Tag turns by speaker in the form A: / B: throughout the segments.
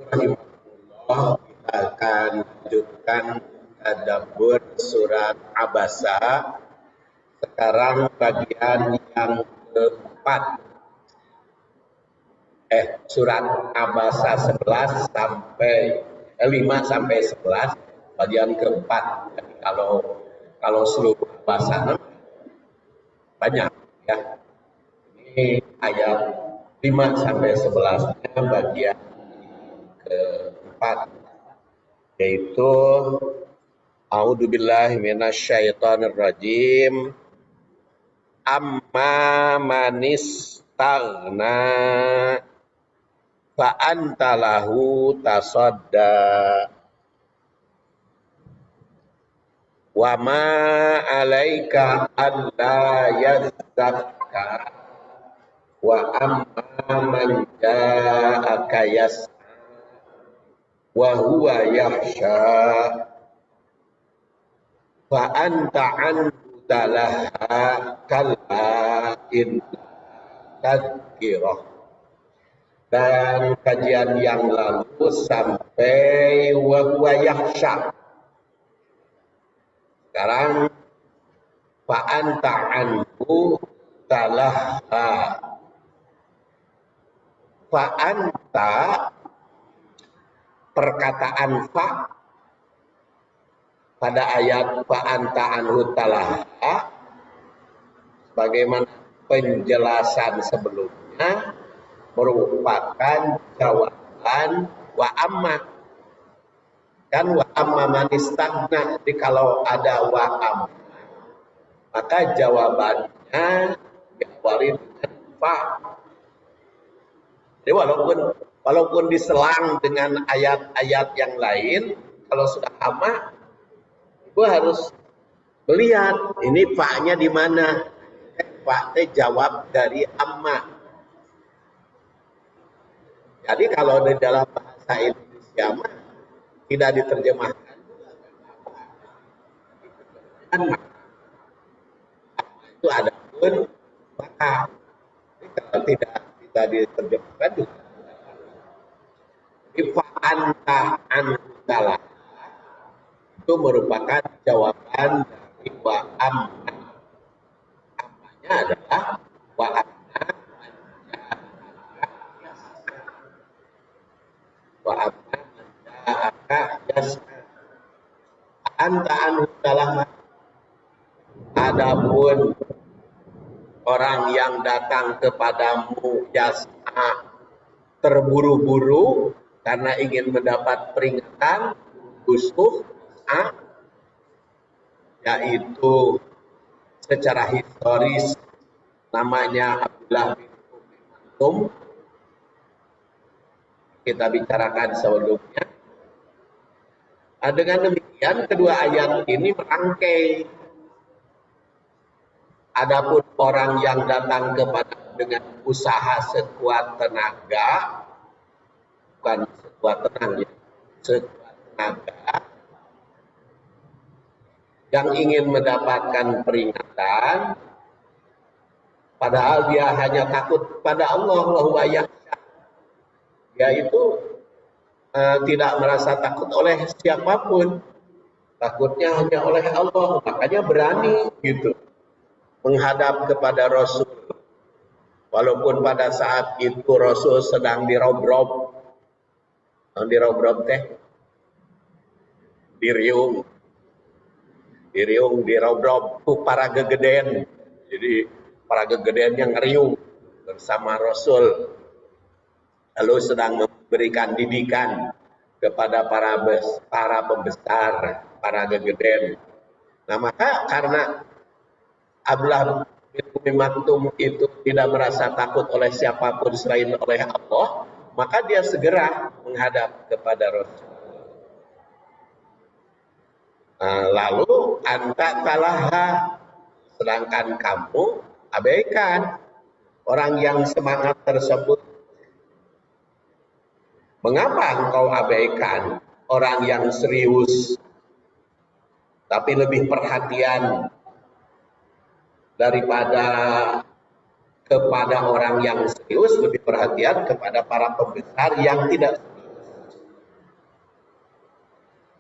A: Rahimahullah, kita akan lanjutkan tadabbur surat Abasa. Sekarang bagian yang keempat. Surat Abasa 11 sampai 5 sampai 11, bagian keempat. Jadi kalau seluruh Abasa banyak ya. Ini ayat 5 sampai 11-nya bagian keempat, yaitu A'udzubillahi minasyaitonirrajim. Amma manistaghna fa anta lahu tasadda wa ma 'alaika alla yazzakka wa amma man ja'aka yas'a wa huwa yahsha fa anta anhu talaha kalla inna tadhkirah. Dan kajian yang lalu sampai wa huwa yahsha. Sekarang fa anta anhu talaha. Fa anta, perkataan fa pada ayat fa anta anhu talaha, bagaimana penjelasan sebelumnya, merupakan jawaban wa amma. Kan wa amma manistagna. Jadi kalau ada wa amma, maka jawabannya diawali dengan fa. Jadi walaupun diselang dengan ayat-ayat yang lain, kalau sudah amma, ibu harus melihat ini fa-nya di mana. Fa-nya jawab dari amma. Jadi kalau di dalam bahasa Indonesia mah tidak diterjemahkan amma. Itu ada pun maka kalau tidak diterjemahkan juga. Fa anta anhu talaha itu merupakan jawaban dari wa amma. Ammanya adalah wa amma wa amma ja'aka yas'a. Anta anhu talaha. Adapun orang yang datang kepadamu yas'a, terburu-buru karena ingin mendapat peringatan, khusus yaitu secara historis namanya Abdullah bin Maktum, kita bicarakan sebelumnya. Dengan demikian kedua ayat ini merangkai. Adapun orang yang datang kepada dengan usaha sekuat tenaga, bukan sekuat tenaga, sekuat tenaga, yang ingin mendapatkan peringatan, padahal dia hanya takut pada Allah, wa yakhsha. Dia itu tidak merasa takut oleh siapapun, takutnya hanya oleh Allah, makanya berani gitu menghadap kepada Rasul. Walaupun pada saat itu Rasul sedang dirobrop teh, diriung dirobrop ku para gegeden. Jadi para gegeden yang ngeriung bersama Rasul, lalu sedang memberikan didikan kepada para pembesar, para gegeden. Nah maka karena Abdullah bin Umi Maktum itu tidak merasa takut oleh siapapun selain oleh Allah, maka dia segera menghadap kepada Rasul. Lalu anta talaha, sedangkan kamu abaikan orang yang semangat tersebut. Mengapa engkau abaikan orang yang serius, tapi lebih perhatian daripada kepada orang yang serius, lebih perhatian kepada para pembesar yang tidak serius?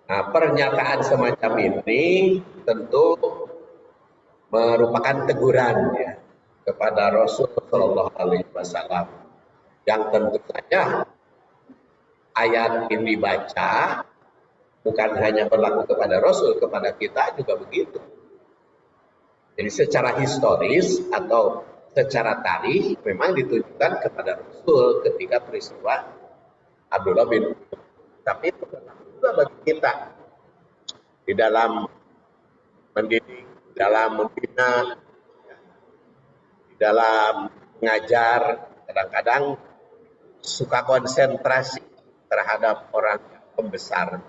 A: Nah, pernyataan semacam ini tentu merupakan teguran ya, kepada Rasul Shallallahu Alaihi Wasallam, yang tentu saja ayat ini dibaca bukan hanya berlaku kepada Rasul, kepada kita juga begitu. Jadi secara historis atau secara tarikh memang ditujukan kepada Rasul ketika peristiwa Abdullah bin Ubay. Tapi itu juga bagi kita di dalam mendidik, dalam membina, di dalam mengajar. Kadang-kadang suka konsentrasi terhadap orang yang pembesar.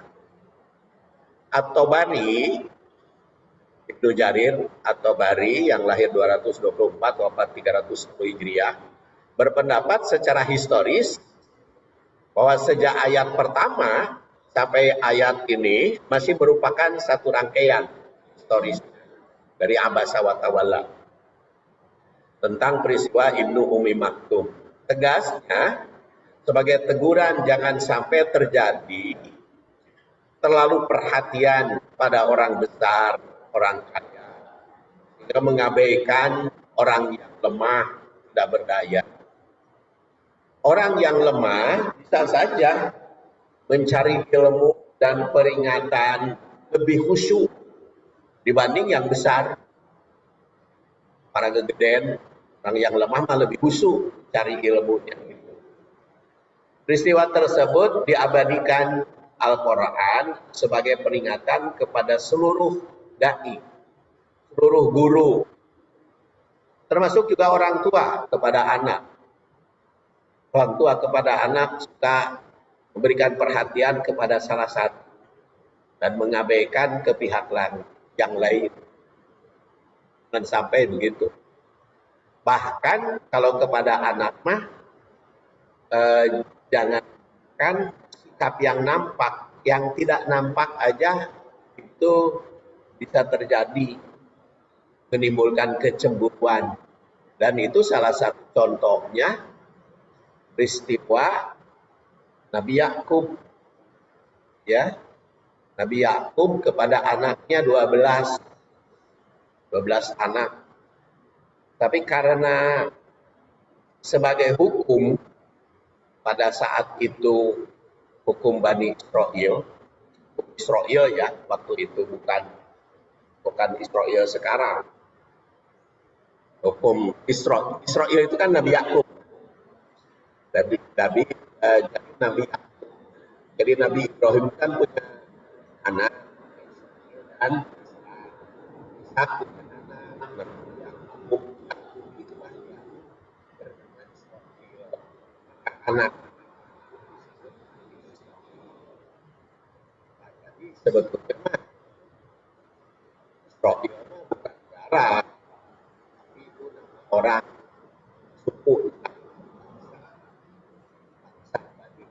A: At-Tabari, Ibnu Jarir At-Tabari yang lahir 224 wafat 310 Hijriah berpendapat secara historis bahwa sejak ayat pertama sampai ayat ini masih merupakan satu rangkaian historis dari Abasa wa Tawalla tentang peristiwa Ibnu Ummi Maktum. Tegasnya sebagai teguran jangan sampai terjadi terlalu perhatian pada orang besar, orang kaya, sehingga mengabaikan orang yang lemah, tidak berdaya. Orang yang lemah bisa saja mencari ilmu dan peringatan lebih khusyuk dibanding yang besar. Para gegeden, orang yang lemah malah lebih khusyuk cari ilmunya. Peristiwa tersebut diabadikan Al-Quran sebagai peringatan kepada seluruh dai, seluruh guru, termasuk juga orang tua kepada anak. Orang tua kepada anak suka memberikan perhatian kepada salah satu dan mengabaikan ke pihak lain, yang lain. Dan sampai begitu. Bahkan kalau kepada anak mah jangankan sikap yang nampak, yang tidak nampak aja itu bisa terjadi menimbulkan kecemburuan. Dan itu salah satu contohnya peristiwa Nabi Yakub, ya, Nabi Yakub kepada anaknya 12 anak. Tapi karena sebagai hukum pada saat itu hukum Bani Israel ya, waktu itu bukan Israel sekarang. Hukum Israel itu kan Nabi Yakub. Jadi Nabi Ibrahim kan punya anak dan Ishak punya anak, Yakub itu anak. Jadi sebetulnya Israel bukan negara, tapi itu orang suku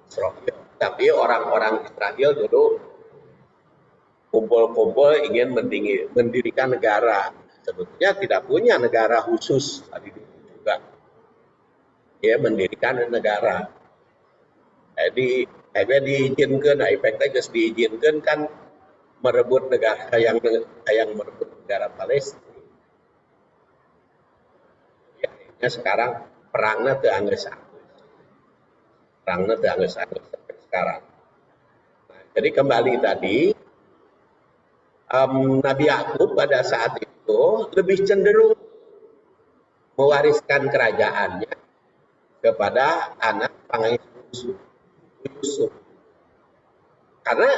A: Israel. Tapi orang-orang Israel dulu kumpul-kumpul ingin mendirikan negara. Sebetulnya tidak punya negara khusus tadi juga. Ya, mendirikan negara. Jadi diizinkan, efeknya diizinkan kan merebut negara yang merebut negara Palestina. Ya, akhirnya sekarang perangnya terangges sampai sekarang. Nah, jadi kembali tadi, Nabi Yakub pada saat itu lebih cenderung mewariskan kerajaannya kepada anak pengasuh Yusuf, karena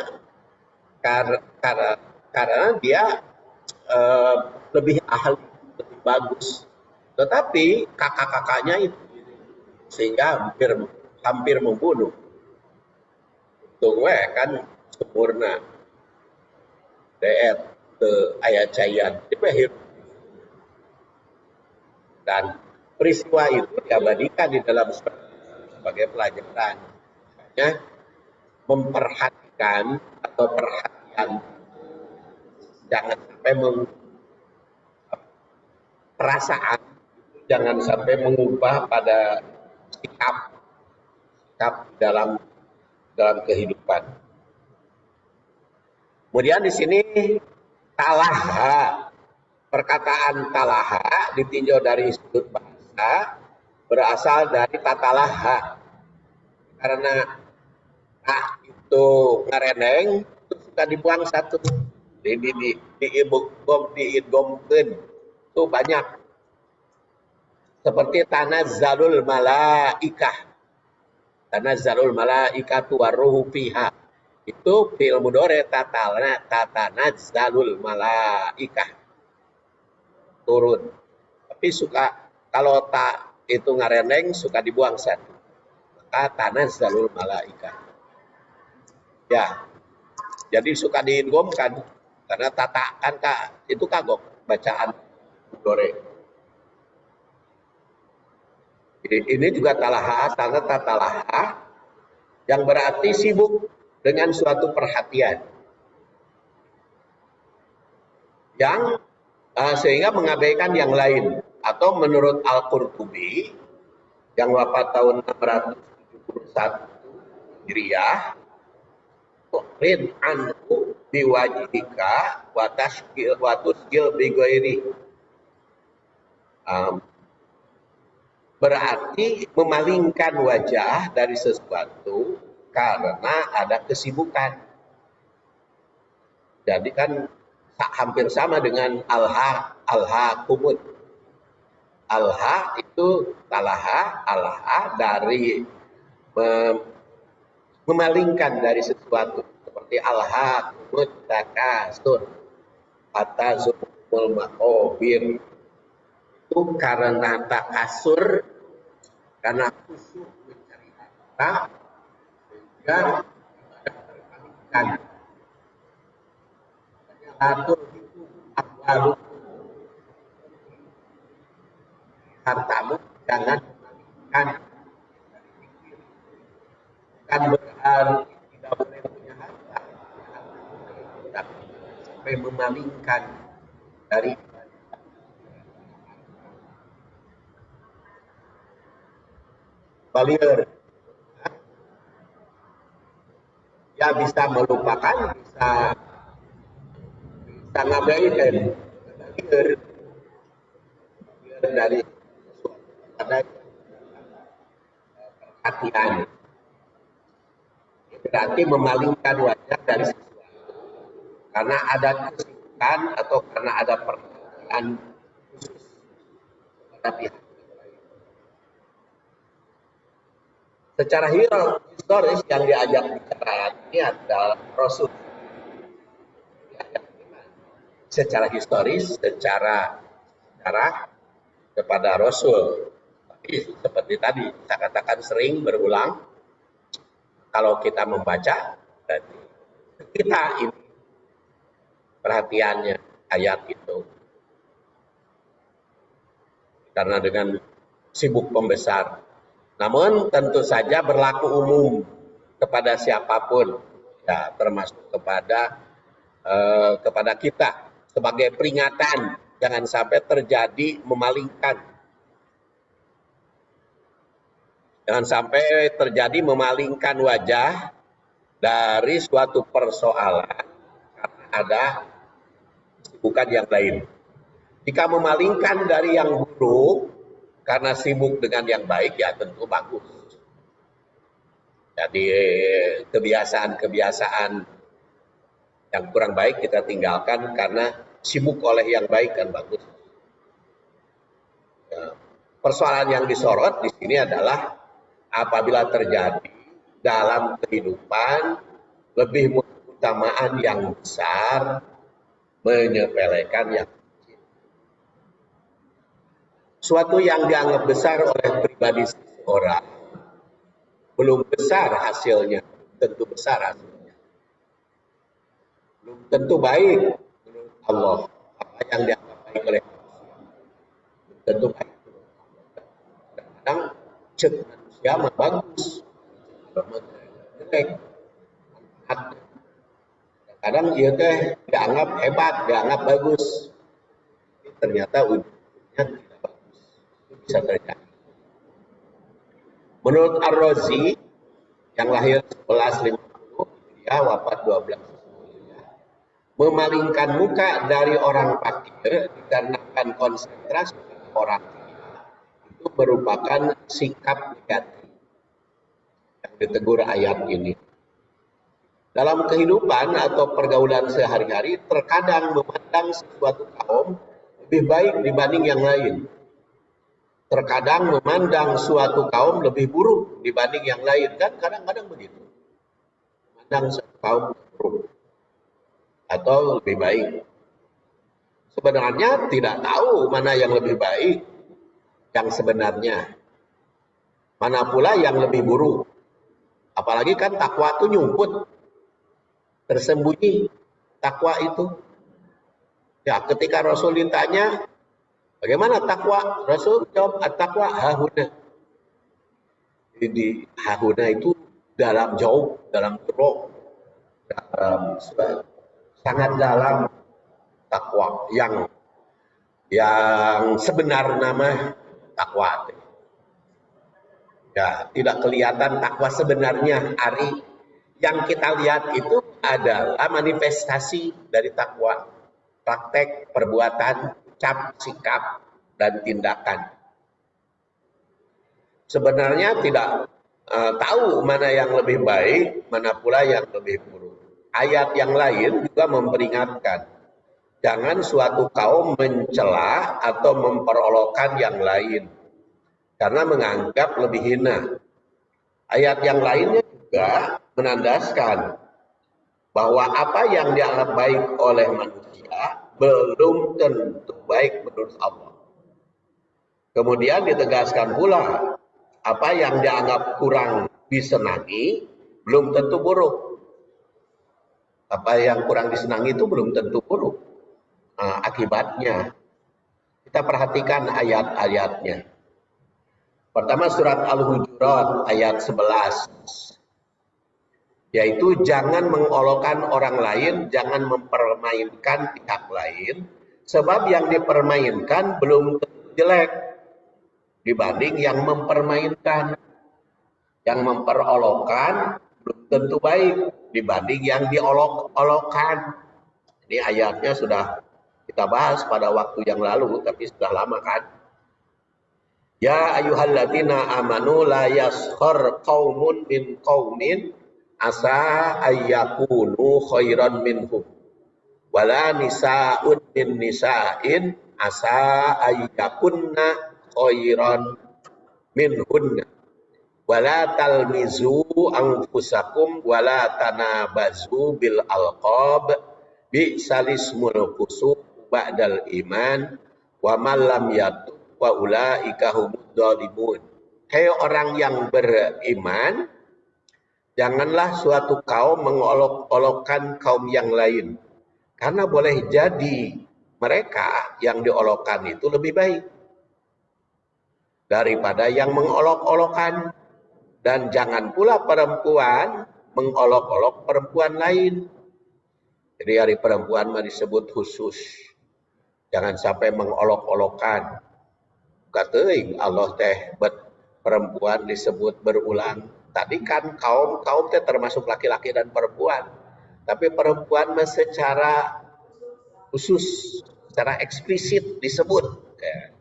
A: dia lebih ahli, lebih bagus. Tetapi kakak-kakaknya itu sehingga hampir membunuh. Tunggu kan sempurna. Deet ke ayat cayan dan peristiwa itu diabadikan di dalam sebagai pelajaran. Makanya memperhatikan atau perhatian jangan sampai perasaan jangan sampai mengubah pada sikap dalam kehidupan. Kemudian di sini talaha, perkataan talaha ditinjau dari sudut bahasa berasal dari tatalaha, karena itu ngareneng itu suka dibuang satu di idgomkeun itu banyak, seperti tanazzalul malaikah, tanazzalul malaikatu waruhu fiha, itu fi'il mudhari tatanazzalul malaikah, turun. Tapi suka kalau tak itu ngareneng suka dibuang satu, maka tanazzalul malaikah. Ya, jadi suka diidghamkan karena tata kan itu kagok bacaan mudhari. Ini juga talaha, sangat tatalaha yang berarti sibuk dengan suatu perhatian yang sehingga mengabaikan yang lain, atau menurut Al-Qurtubi yang wafat tahun 671 Hijriah, rid anhu biwajhika wa tusgil bigoiri, berarti memalingkan wajah dari sesuatu karena ada kesibukan. Jadi kan hampir sama dengan alha kumut. Alha itu talaha, alha dari memalingkan dari sesuatu, seperti alha kumut takasur atazumul makobir, itu karena takasur, karena khusyuk mencari harta, sehingga terpalingkan. Atur itu amwalu, hartamu jangan memalingkan. Bukan berarti tidak boleh punya harta, tapi sampai memalingkan dari balier. Ya bisa melupakan, bisa ngabaikan balier dari pada perhatian. Berarti memalingkan wajah dari sesuatu karena ada kesibukan atau karena ada perhatian khusus pada pihak lain. Secara historis yang diajak bicara ini adalah Rasul. Secara historis, secara sejarah kepada Rasul. Tapi seperti tadi saya katakan sering berulang, kalau kita membaca berarti kita ini perhatiannya ayat itu, karena dengan sibuk pembesar. Namun tentu saja berlaku umum kepada siapapun, ya, termasuk kepada kita sebagai peringatan jangan sampai terjadi memalingkan. Jangan sampai terjadi memalingkan wajah dari suatu persoalan karena ada kesibukan yang lain. Jika memalingkan dari yang buruk karena sibuk dengan yang baik, ya tentu bagus. Jadi kebiasaan-kebiasaan yang kurang baik kita tinggalkan karena sibuk oleh yang baik, kan bagus. Ya, persoalan yang disorot di sini adalah apabila terjadi dalam kehidupan lebih mengutamakan yang besar, menyepelekan yang kecil. Suatu yang dianggap besar oleh pribadi seseorang belum besar hasilnya, tentu besar hasilnya. Belum tentu baik menurut Allah. Apa yang dianggap baik oleh manusia belum tentu baik. Kadang cek manusia mah bagus, jelek. Kadang dia teh dianggap hebat, dianggap bagus, ternyata ujungnya tidak bagus. Itu bisa terjadi. Menurut Ar-Razi yang lahir 1150, dia wafat 12 Hijriah, memalingkan muka dari orang fakir dikarenakan konsentrasi orang itu merupakan sikap negatif yang ditegur ayat ini. Dalam kehidupan atau pergaulan sehari-hari, terkadang memandang sesuatu kaum lebih baik dibanding yang lain. Terkadang memandang suatu kaum lebih buruk dibanding yang lain. Kan kadang-kadang begitu. Memandang suatu kaum buruk atau lebih baik. Sebenarnya tidak tahu mana yang lebih baik, yang sebenarnya. Mana pula yang lebih buruk. Apalagi kan takwa itu nyumput, tersembunyi takwa itu. Ya, ketika Rasul ditanya, bagaimana takwa? Rasul jawab, at-taqwa hahuna. Jadi hahuna itu dalam jauh, dalam teruk, sangat dalam takwa yang sebenar nama takwa. Ya, tidak kelihatan takwa sebenarnya. Ari yang kita lihat itu adalah manifestasi dari takwa, praktek, perbuatan, ucap, sikap, dan tindakan. Sebenarnya tidak tahu mana yang lebih baik, mana pula yang lebih buruk. Ayat yang lain juga memperingatkan, jangan suatu kaum mencela atau memperolokkan yang lain karena menganggap lebih hina. Ayat yang lainnya juga menandaskan bahwa apa yang dianggap baik oleh manusia belum tentu baik menurut Allah. Kemudian ditegaskan pula, apa yang dianggap kurang disenangi belum tentu buruk. Apa yang kurang disenangi itu belum tentu buruk. Akibatnya, kita perhatikan ayat-ayatnya. Pertama surat Al-Hujurat ayat 11. Yaitu jangan mengolokkan orang lain, jangan mempermainkan pihak lain, sebab yang dipermainkan belum tentu jelek dibanding yang mempermainkan. Yang memperolokkan belum tentu baik dibanding yang diolok-olokkan. Ini ayatnya sudah kita bahas pada waktu yang lalu, tapi sudah lama kan. Ya ayyuhalladzina amanu la yaskhar qaumun min qaumin asa ayyakunu khairan minhum wala nisa'un min nisa'in asa ayyakunna khairan minhunna wala talmizu anfusakum wala tanabazu bil alqab bi'salismul fusuq ba'dal iman wa man lam yatub wa ulaika humud dzalimun. Hai orang yang beriman, janganlah suatu kaum mengolok-olokkan kaum yang lain, karena boleh jadi mereka yang diolokkan itu lebih baik daripada yang mengolok-olokkan. Dan jangan pula perempuan mengolok-olok perempuan lain. Jadi hari perempuan mah disebut khusus, jangan sampai mengolok-olokkan. Kateuing Allah teh perempuan disebut berulang. Tadi kan kaum teh termasuk laki-laki dan perempuan. Tapi perempuan mah secara khusus, secara eksplisit disebut. Ya.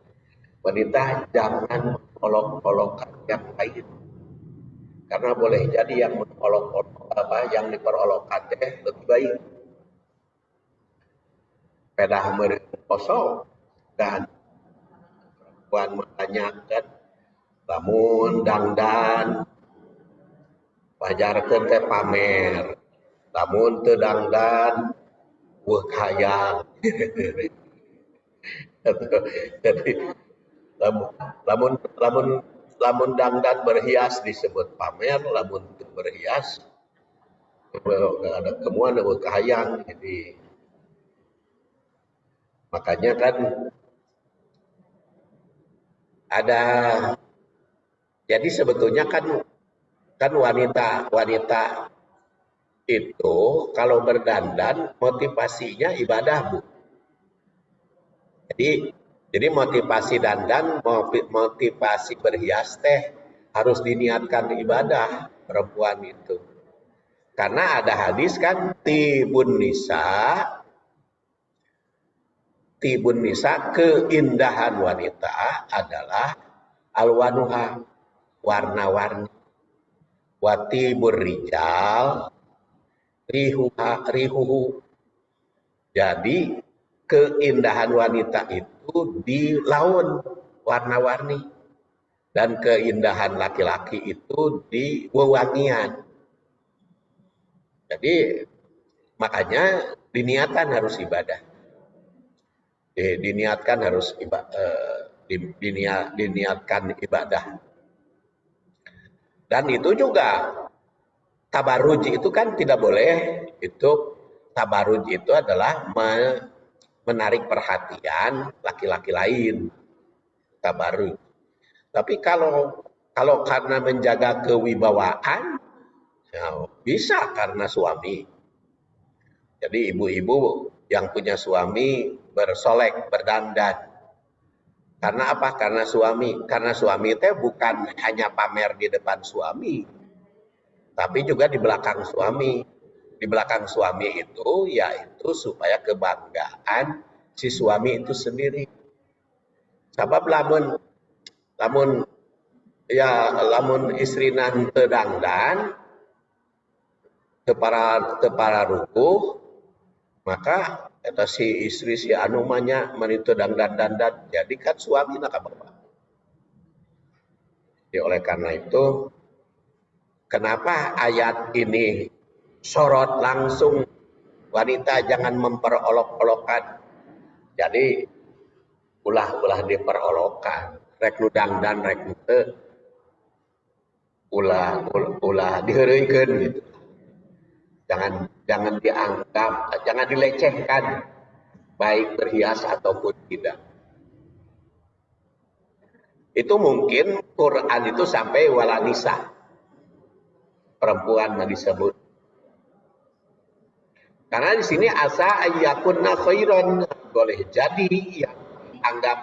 A: Wanita jangan mengolok-olokkan yang lain. Karena boleh jadi yang mengolok-olok yang diperolokkan teh lebih baik. Pedah meureun kosong dan perempuan menanyakan lamun dangdan pajarkeun teh pamer, lamun teu dangdan weuh hayang. Jadi lamun dangdan berhias disebut pamer, lamun teu berhias ada kemuan weuh hayang. Jadi makanya kan ada, jadi sebetulnya kan wanita itu kalau berdandan motivasinya ibadah, Bu. Jadi motivasi dandan, motivasi berhias teh harus diniatkan ibadah perempuan itu. Karena ada hadis kan tibun nisa tibun nisa, keindahan wanita adalah alwanuha, warna-warni. Watibur rijal rihuhu. Jadi keindahan wanita itu di laun, warna-warni, dan keindahan laki-laki itu di wewangian. Jadi makanya diniatkan harus ibadah. Diniatkan harus diniatkan ibadah. Dan itu juga tabaruj itu kan tidak boleh. Itu tabaruj itu adalah menarik perhatian laki-laki lain. Tabaruj. Tapi kalau karena menjaga kewibawaan, ya bisa karena suami. Jadi ibu-ibu yang punya suami bersolek, berdandan. Karena apa? Karena suami itu bukan hanya pamer di depan suami, tapi juga di belakang suami. Di belakang suami itu yaitu supaya kebanggaan si suami itu sendiri. Sebab lamun istri nan tedangdan tepara rukuh, maka eta si istri si anu manya manitu dandan jadi kan suami nak bapak. Jadi oleh karena itu, kenapa ayat ini sorot langsung wanita jangan memperolok-olokan. Jadi ulah diperolokan, rek nu dangdan rek nu teu ulah diheureuikeun gitu. Jangan dianggap, jangan dilecehkan, baik berhias ataupun tidak. Itu mungkin Quran itu sampai walanisa, perempuan yang disebut. Karena di sini asa ayyakunna khairan, boleh jadi yang anggap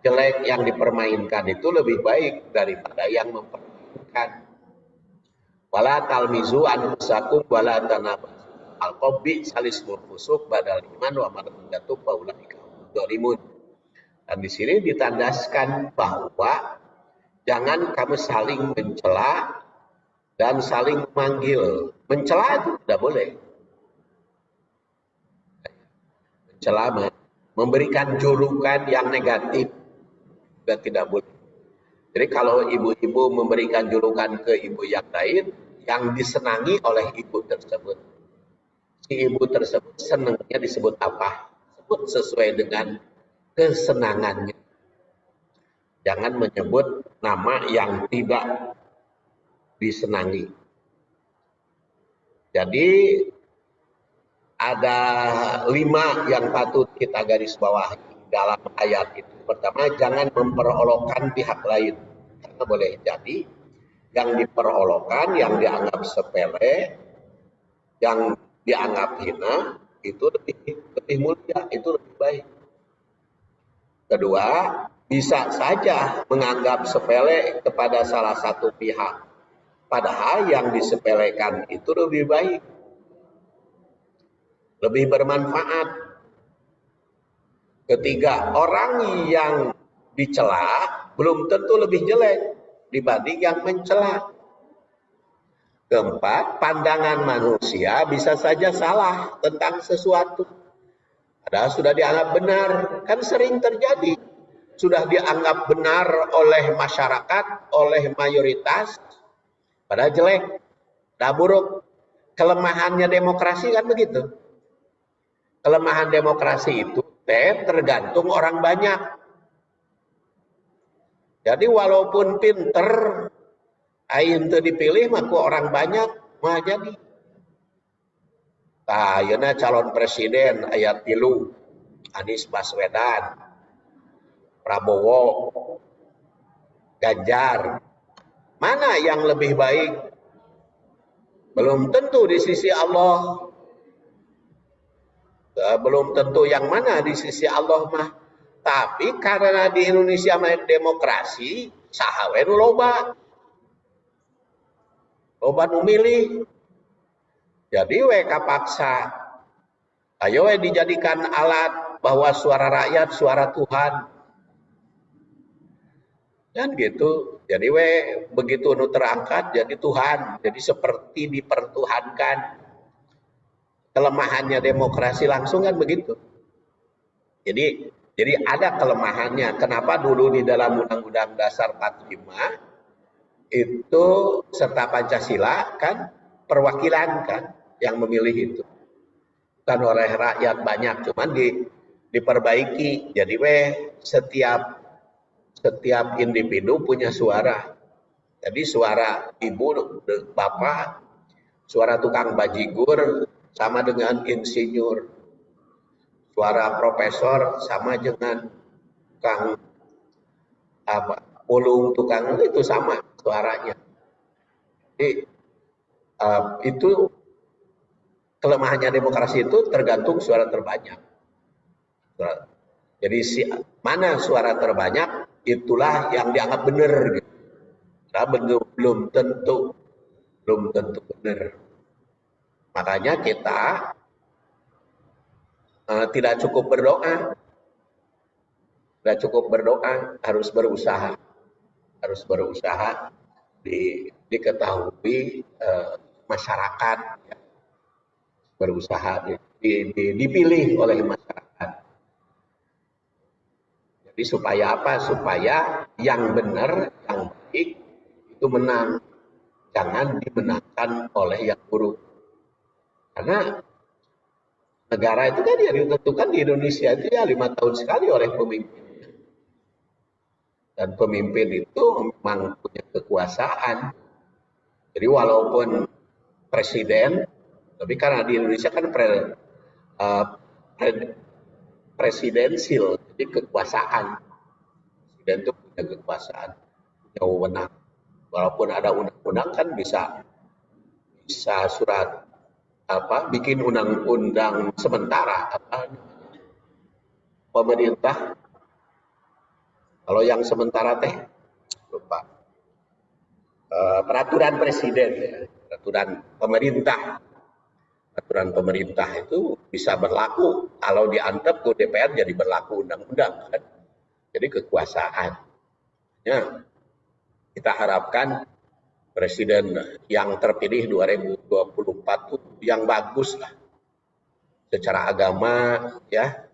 A: jelek yang dipermainkan itu lebih baik daripada yang mempermainkan. Wala talmizu anfusakum wala tanabazu alqabi salismul fusuq badal iman wa madatu faulaika dzalimun. Dan di sini ditandaskan bahwa jangan kamu saling mencela dan saling memanggil. Mencela itu tidak boleh. Mencela, memberikan julukan yang negatif juga tidak boleh. Jadi kalau ibu-ibu memberikan julukan ke ibu yang lain, yang disenangi oleh ibu tersebut, si ibu tersebut senangnya disebut apa? Sebut sesuai dengan kesenangannya. Jangan menyebut nama yang tidak disenangi. Jadi ada 5 yang patut kita garis bawahi dalam ayat itu. Pertama, jangan memperolokkan pihak lain. Karena boleh jadi yang diperolokkan, yang dianggap sepele, yang dianggap hina, itu lebih mulia, itu lebih baik. Kedua, bisa saja menganggap sepele kepada salah satu pihak. Padahal yang disepelekan itu lebih baik, lebih bermanfaat. Ketiga, orang yang dicela belum tentu lebih jelek dibanding yang mencela. Keempat, pandangan manusia bisa saja salah tentang sesuatu. Padahal sudah dianggap benar, kan sering terjadi. Sudah dianggap benar oleh masyarakat, oleh mayoritas, padahal jelek, dah buruk. Kelemahannya demokrasi kan begitu. Kelemahan demokrasi itu tergantung orang banyak. Jadi walaupun pinter, ain teu dipilih mah ku orang banyak mah jadi. Tah ayeuna calon presiden aya 3, Anies Baswedan, Prabowo, Ganjar. Mana yang lebih baik? Belum tentu di sisi Allah. Belum tentu yang mana di sisi Allah mah. Tapi karena di Indonesia mah demokrasi, saha we nu loba. Loba nu milih. Jadi we kapaksa. Ayo we dijadikan alat bahwa suara rakyat suara Tuhan. Kan gitu. Jadi begitu nu terangkat jadi Tuhan, jadi seperti dipertuhankan. Kelemahannya demokrasi langsung kan begitu. Jadi ada kelemahannya. Kenapa dulu di dalam Undang-Undang Dasar 45 itu serta Pancasila kan perwakilan kan yang memilih itu. Bukan oleh rakyat banyak, cuman diperbaiki. Jadi setiap individu punya suara. Jadi suara ibu, bapak, suara tukang bajigur sama dengan insinyur. Suara profesor sama dengan tukang pulung, tukang itu sama suaranya. Jadi itu kelemahannya demokrasi itu tergantung suara terbanyak. Jadi mana suara terbanyak itulah yang dianggap benar. Gitu. Nah, belum tentu benar. Makanya kita tidak cukup berdoa, harus berusaha, diketahui masyarakat, ya. Berusaha dipilih oleh masyarakat. Jadi supaya apa? Supaya yang benar, yang baik itu menang, jangan dimenangkan oleh yang buruk. Karena negara itu kan ya ditentukan di Indonesia itu ya 5 tahun sekali oleh pemimpin. Dan pemimpin itu memang punya kekuasaan. Jadi walaupun presiden, tapi karena di Indonesia kan presidensil, jadi kekuasaan. Presiden itu punya kekuasaan, punya wewenang. Walaupun ada undang-undang kan bisa surat bikin undang-undang sementara pemerintah. Kalau yang sementara lupa. Peraturan presiden, ya. Peraturan pemerintah itu bisa berlaku kalau diantep ke DPR jadi berlaku undang-undang kan. Jadi kekuasaan. Ya, kita harapkan presiden yang terpilih 2024 itu yang bagus lah. Secara agama ya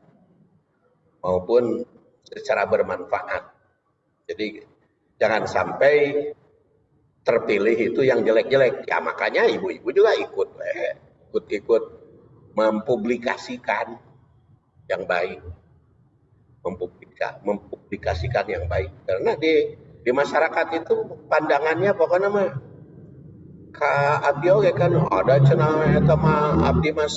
A: maupun secara bermanfaat. Jadi jangan sampai terpilih itu yang jelek-jelek. Ya makanya ibu-ibu juga ikut mempublikasikan yang baik. Mempublikasikan yang baik. Karena di masyarakat itu pandangannya pokoknya mah ka abdi oge kan ada cenah eta mah abdi mah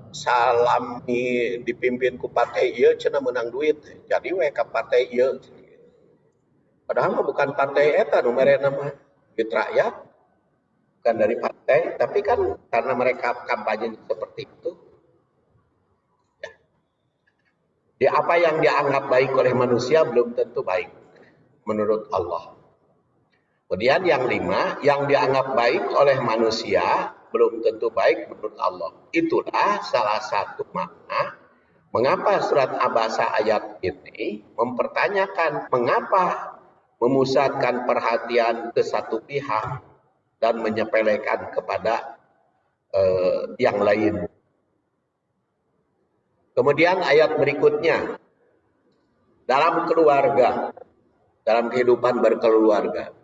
A: salami dipimpin ku partai ieu cenah menang duit. Jadi we ka partai ieu. Padahal mah bukan partai eta nu merena mah duit rakyat, bukan dari partai, tapi kan karena mereka kampanye seperti itu. Ya. Di apa yang dianggap baik oleh manusia belum tentu baik menurut Allah. Kemudian yang 5, yang dianggap baik oleh manusia belum tentu baik menurut Allah. Itulah salah satu makna mengapa surat Abasa ayat ini mempertanyakan mengapa memusatkan perhatian ke satu pihak dan menyepelekan kepada yang lain. Kemudian ayat berikutnya, dalam keluarga, dalam kehidupan berkeluarga,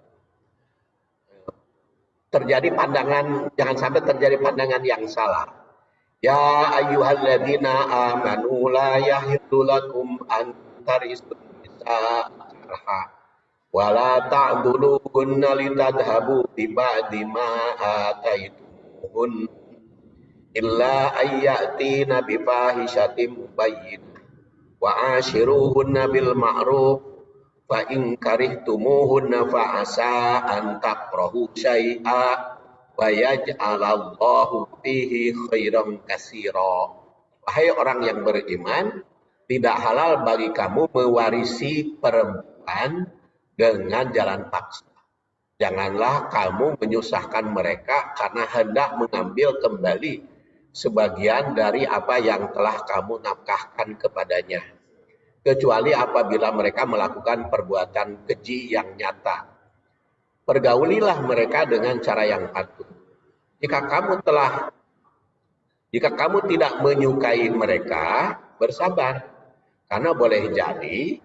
A: terjadi pandangan, jangan sampai terjadi pandangan yang salah. Ya ayyuhalladzina amanu la yahillu lakum an tarisu nisa karha wa la ta'dhuluhunna litadhhabu bi ba'di ma ataituhun illa ayyatina bi fahishatin mubayyinah wa ashiruhunna bil ma'ruf fa in karihtumuhunna fa asa an takrahu syai'a wa yaj'alallahu fihi khairan katsira. Wahai orang yang beriman, tidak halal bagi kamu mewarisi perempuan dengan jalan paksa. Janganlah kamu menyusahkan mereka karena hendak mengambil kembali sebagian dari apa yang telah kamu nafkahkan kepadanya, kecuali apabila mereka melakukan perbuatan keji yang nyata. Pergaulilah mereka dengan cara yang patuh. Jika kamu tidak menyukai mereka, bersabar. Karena boleh jadi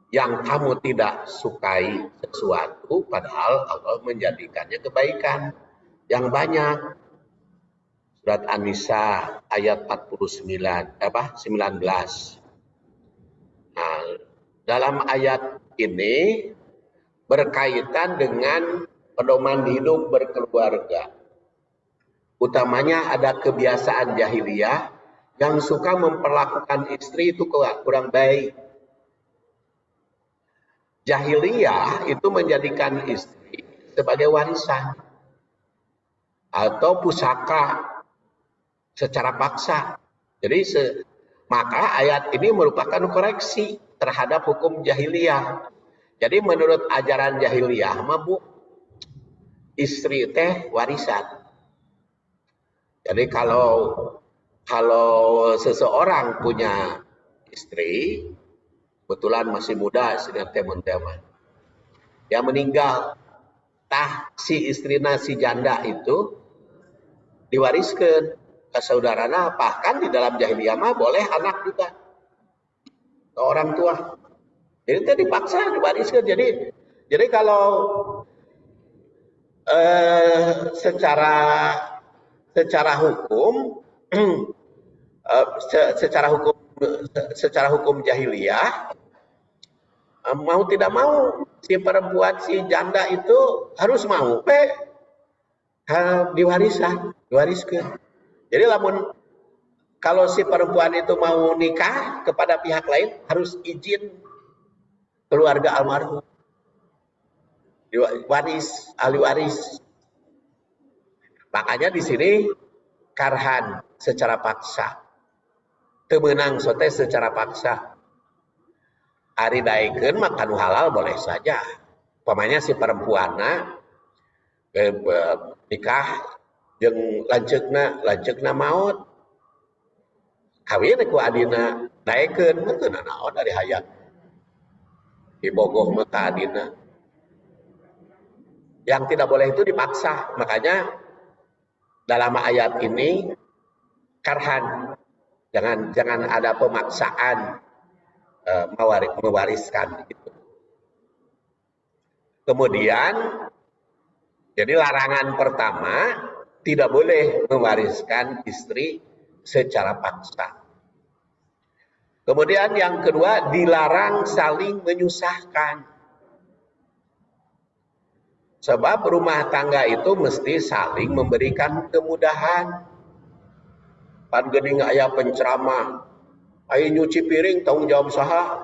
A: yang kamu tidak sukai sesuatu, padahal Allah menjadikannya kebaikan yang banyak. Surat An-Nisa ayat 19. Nah, dalam ayat ini berkaitan dengan pedoman hidup berkeluarga. Utamanya ada kebiasaan jahiliyah yang suka memperlakukan istri itu kurang baik. Jahiliyah itu menjadikan istri sebagai warisan atau pusaka secara paksa. Jadi maka ayat ini merupakan koreksi terhadap hukum jahiliyah. Jadi menurut ajaran jahiliyah, istri teh warisan. Jadi kalau seseorang punya istri, kebetulan masih muda, sedang teman-teman, dia meninggal, si istrina si janda itu diwariskan ke saudarana, bahkan di dalam jahiliyah mah boleh anak juga ke orang tua. Jadi itu dipaksa diwariskan. Jadi kalau secara hukum secara hukum jahiliyah, mau tidak mau si perempuan si janda itu harus mau diwariskan. Jadi kalau si perempuan itu mau nikah kepada pihak lain harus izin keluarga almarhum, ahli waris. Makanya di sini karhan secara paksa, temenang sote secara paksa. Ari daekeun makan halal boleh saja. Pamanya si perempuan nikah jeung lanceukna maot, kawin ku adina daekeun mah teu naon dari hayat dibogoh mah ka adina. Yang tidak boleh itu dipaksa. Makanya dalam ayat ini karhan, jangan ada pemaksaan mewariskan itu. Kemudian jadi larangan pertama, tidak boleh mewariskan istri secara paksa. Kemudian yang kedua, dilarang saling menyusahkan. Sebab rumah tangga itu mesti saling memberikan kemudahan. Pan geuning aya penceramah, aya nyuci piring tanggung jawab saha,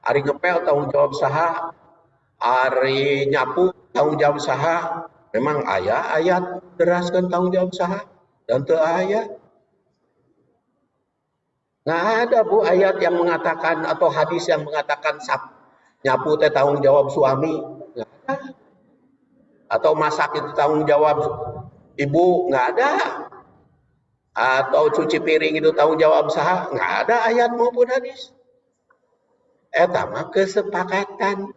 A: ari ngepel tanggung jawab saha, ari nyapu tanggung jawab saha. Memang aya ayat deraskan tanggung jawab saha dan teu aya. Nggak ada Bu ayat yang mengatakan atau hadis yang mengatakan nyapu teh tanggung jawab suami. Nggak ada. Atau masak itu tanggung jawab ibu, nggak ada. Atau cuci piring itu tanggung jawab saha, nggak ada ayat maupun hadis. Eta mah kesepakatan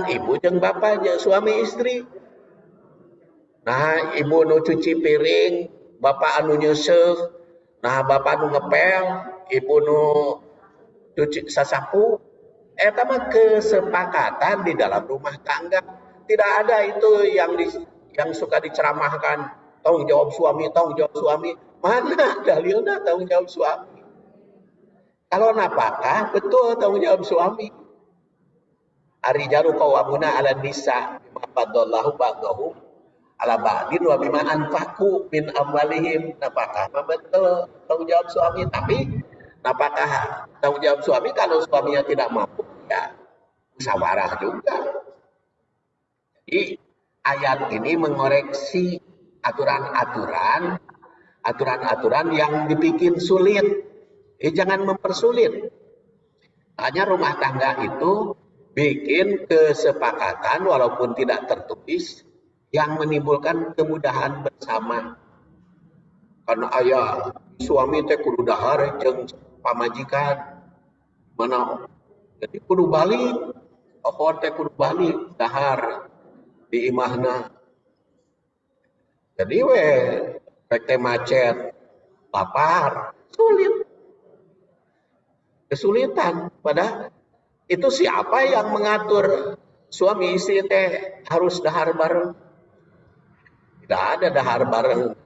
A: ibu jeung bapaknya, suami istri. Nah, ibu nu cuci piring, bapak anu nyeuseuk, nah bapak nu ngepel, ibu nu cuci sasapu. Eta mah kesepakatan di dalam rumah tangga. Tidak ada itu yang suka diceramahkan, tanggung jawab suami. Mana dalilnya tanggung jawab suami? Kalau napakah betul tanggung jawab suami. Ar-rijalu qawwamuna 'alan nisa bima faddallahu ba'dahum 'ala ba'din wa bima anfaqu min amwalihim. Napakah betul tanggung jawab suami? Tapi napakah tanggung jawab suami kalau suaminya tidak mampu? Ya, musyawarah juga. Jadi ayat ini mengoreksi aturan-aturan yang dibikin sulit. Jangan mempersulit. Hanya rumah tangga itu bikin kesepakatan walaupun tidak tertulis yang menimbulkan kemudahan bersama. karena ayah suami teh kudu dahar jeung pamajikan mana jadi kudu balik pohon teh kudu balik dahar di imahna jadi rek teh macet lapar sulit kesulitan pada itu siapa yang mengatur suami istri teh harus dahar bareng tidak ada dahar bareng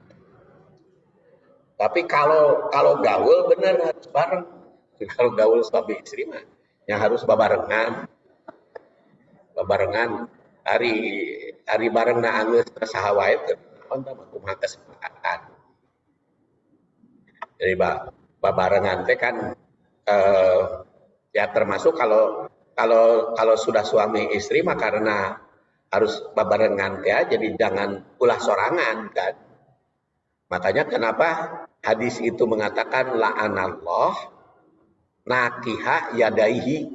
A: tapi kalau gaul bener harus bareng kalau gaul suami istri mah yang harus babarengan hari bareng na anggeus saha wae teh naon tah kumaha kesepakatan jadi babarengan teh kan ya termasuk kalau sudah suami istri mah karena harus babarengan ya jadi jangan ulah sorangan kan makanya kenapa hadis itu mengatakan la'anallah nakiha yadaihi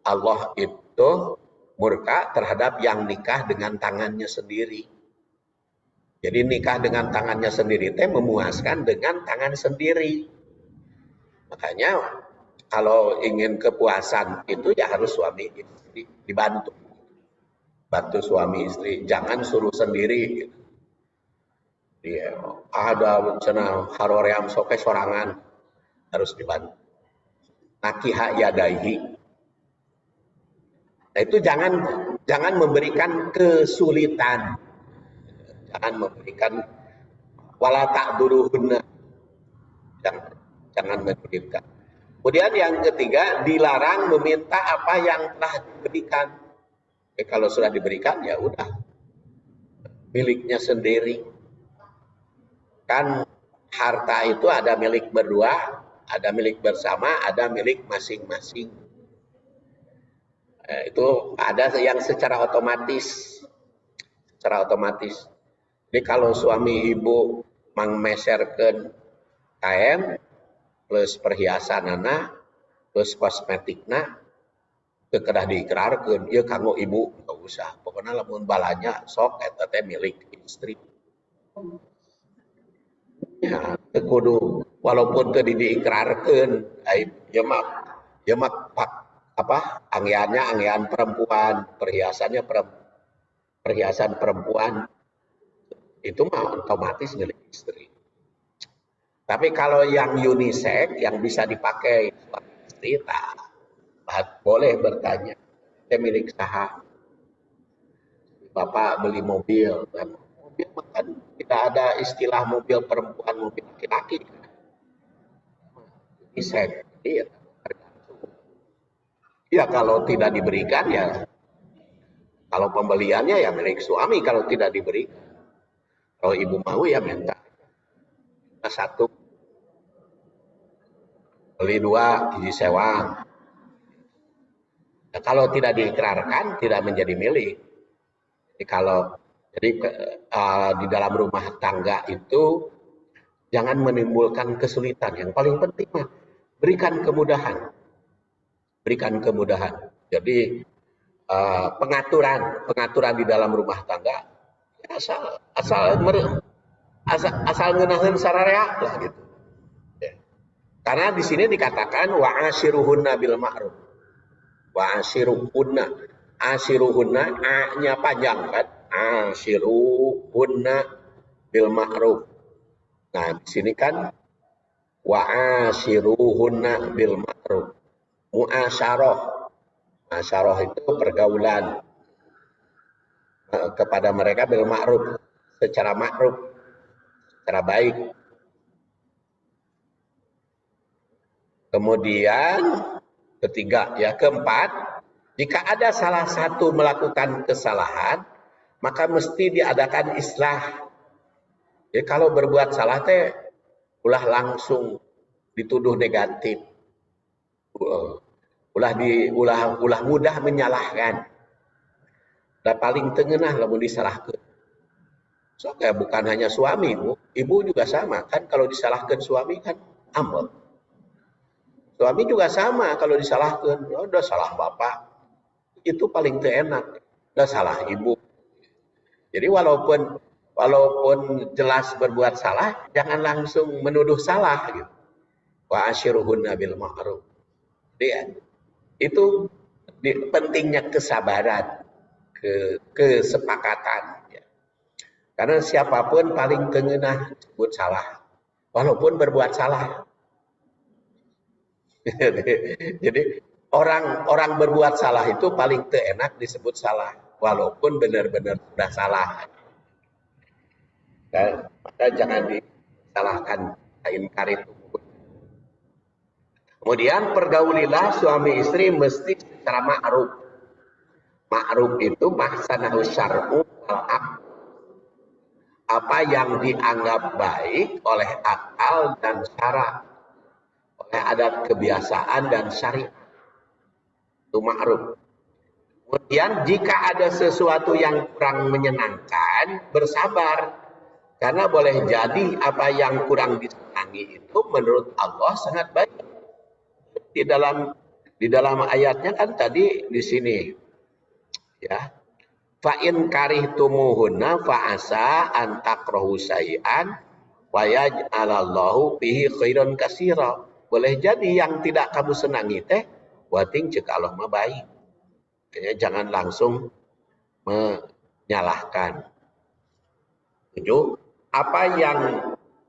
A: Allah itu murka terhadap yang nikah dengan tangannya sendiri jadi nikah dengan tangannya sendiri teh memuaskan dengan tangan sendiri makanya kalau ingin kepuasan itu ya harus suami istri dibantu bantu suami istri jangan suruh sendiri gitu. Ya, ada cenah haroream soke sorangan harus dibantu nakiha yadaihi nah itu jangan memberikan kesulitan jangan memberikan wala ta'duruhunna jangan menyulitkan kemudian yang ketiga dilarang meminta apa yang telah diberikan kalau sudah diberikan ya udah miliknya sendiri kan harta itu ada milik berdua ada milik bersama ada milik masing-masing itu ada yang secara otomatis jadi kalau suami ibu mangmeserkeun kain plus perhiasanana plus kosmetikna teu kedah diikrarkeun ieu kanggo ibu enggak usah pokoknya lamun balanya sok eta teh milik istri ya teu kudu walaupun teu diikrarkeun ieu mah anggean perempuan perhiasan perempuan itu mah otomatis milik istri tapi kalau yang unisex yang bisa dipakai suami istri boleh bertanya milik saha bapak beli mobil dan mobil kan tidak ada istilah mobil perempuan mobil laki-laki unisex jadi ya kalau tidak diberikan ya kalau pembeliannya ya milik suami kalau tidak diberikan kalau ibu mau ya minta satu beli dua iji sewa nah, kalau tidak diikrarkan tidak menjadi milik jadi di dalam rumah tangga itu jangan menimbulkan kesulitan yang paling penting mah berikan kemudahan jadi pengaturan di dalam rumah tangga asal ngeunaheun sararea lah gitu. Ya. Karena di sini dikatakan wa ashiruhunna bil ma'ruf. Wa ashiruhunna a-nya panjang kan? Ashiruhunna bil ma'ruf. Nah, di sini kan wa ashiruhunna bil ma'ruf. Muasyarah itu pergaulan kepada mereka bil ma'ruf secara baik. Kemudian keempat, jika ada salah satu melakukan kesalahan, maka mesti diadakan islah. Jadi kalau berbuat salah teh ulah langsung dituduh negatif. Ulah mudah menyalahkan. Dan paling tengenah lamun disalahkeun. So, kayak bukan hanya suami, ibu juga sama kan kalau disalahkan suami kan ambek. Suami juga sama kalau disalahkan, udah salah bapak. Itu paling enak, udah salah ibu. Jadi walaupun walaupun jelas berbuat salah, jangan langsung menuduh salah gitu. Wa asyiruhunna bil ma'ruf. Itu pentingnya kesabaran, kesepakatan. Ya. Karena siapapun paling tengenah disebut salah, walaupun berbuat salah. Jadi orang berbuat salah itu paling enak disebut salah, walaupun benar-benar sudah salah. Dan, maka jangan disalahkan ingkar itu. Kemudian pergaulilah suami istri mesti secara ma'ruf. Ma'ruf itu mahsanahu syar'u al-aql. Apa yang dianggap baik oleh akal dan syara, oleh adat kebiasaan dan syariat. Itu ma'ruf. Kemudian jika ada sesuatu yang kurang menyenangkan, bersabar. Karena boleh jadi apa yang kurang disenangi itu menurut Allah sangat baik. Di dalam ayatnya kan tadi di sini ya. Fa in karihtumuhunna fa asa an takrahu syai'an wa yaj'alallahu fihi khairan katsira. Boleh jadi yang tidak kamu senangi teh wating ceuk Allah mah baik. Jangan langsung menyalahkan. 7. Apa yang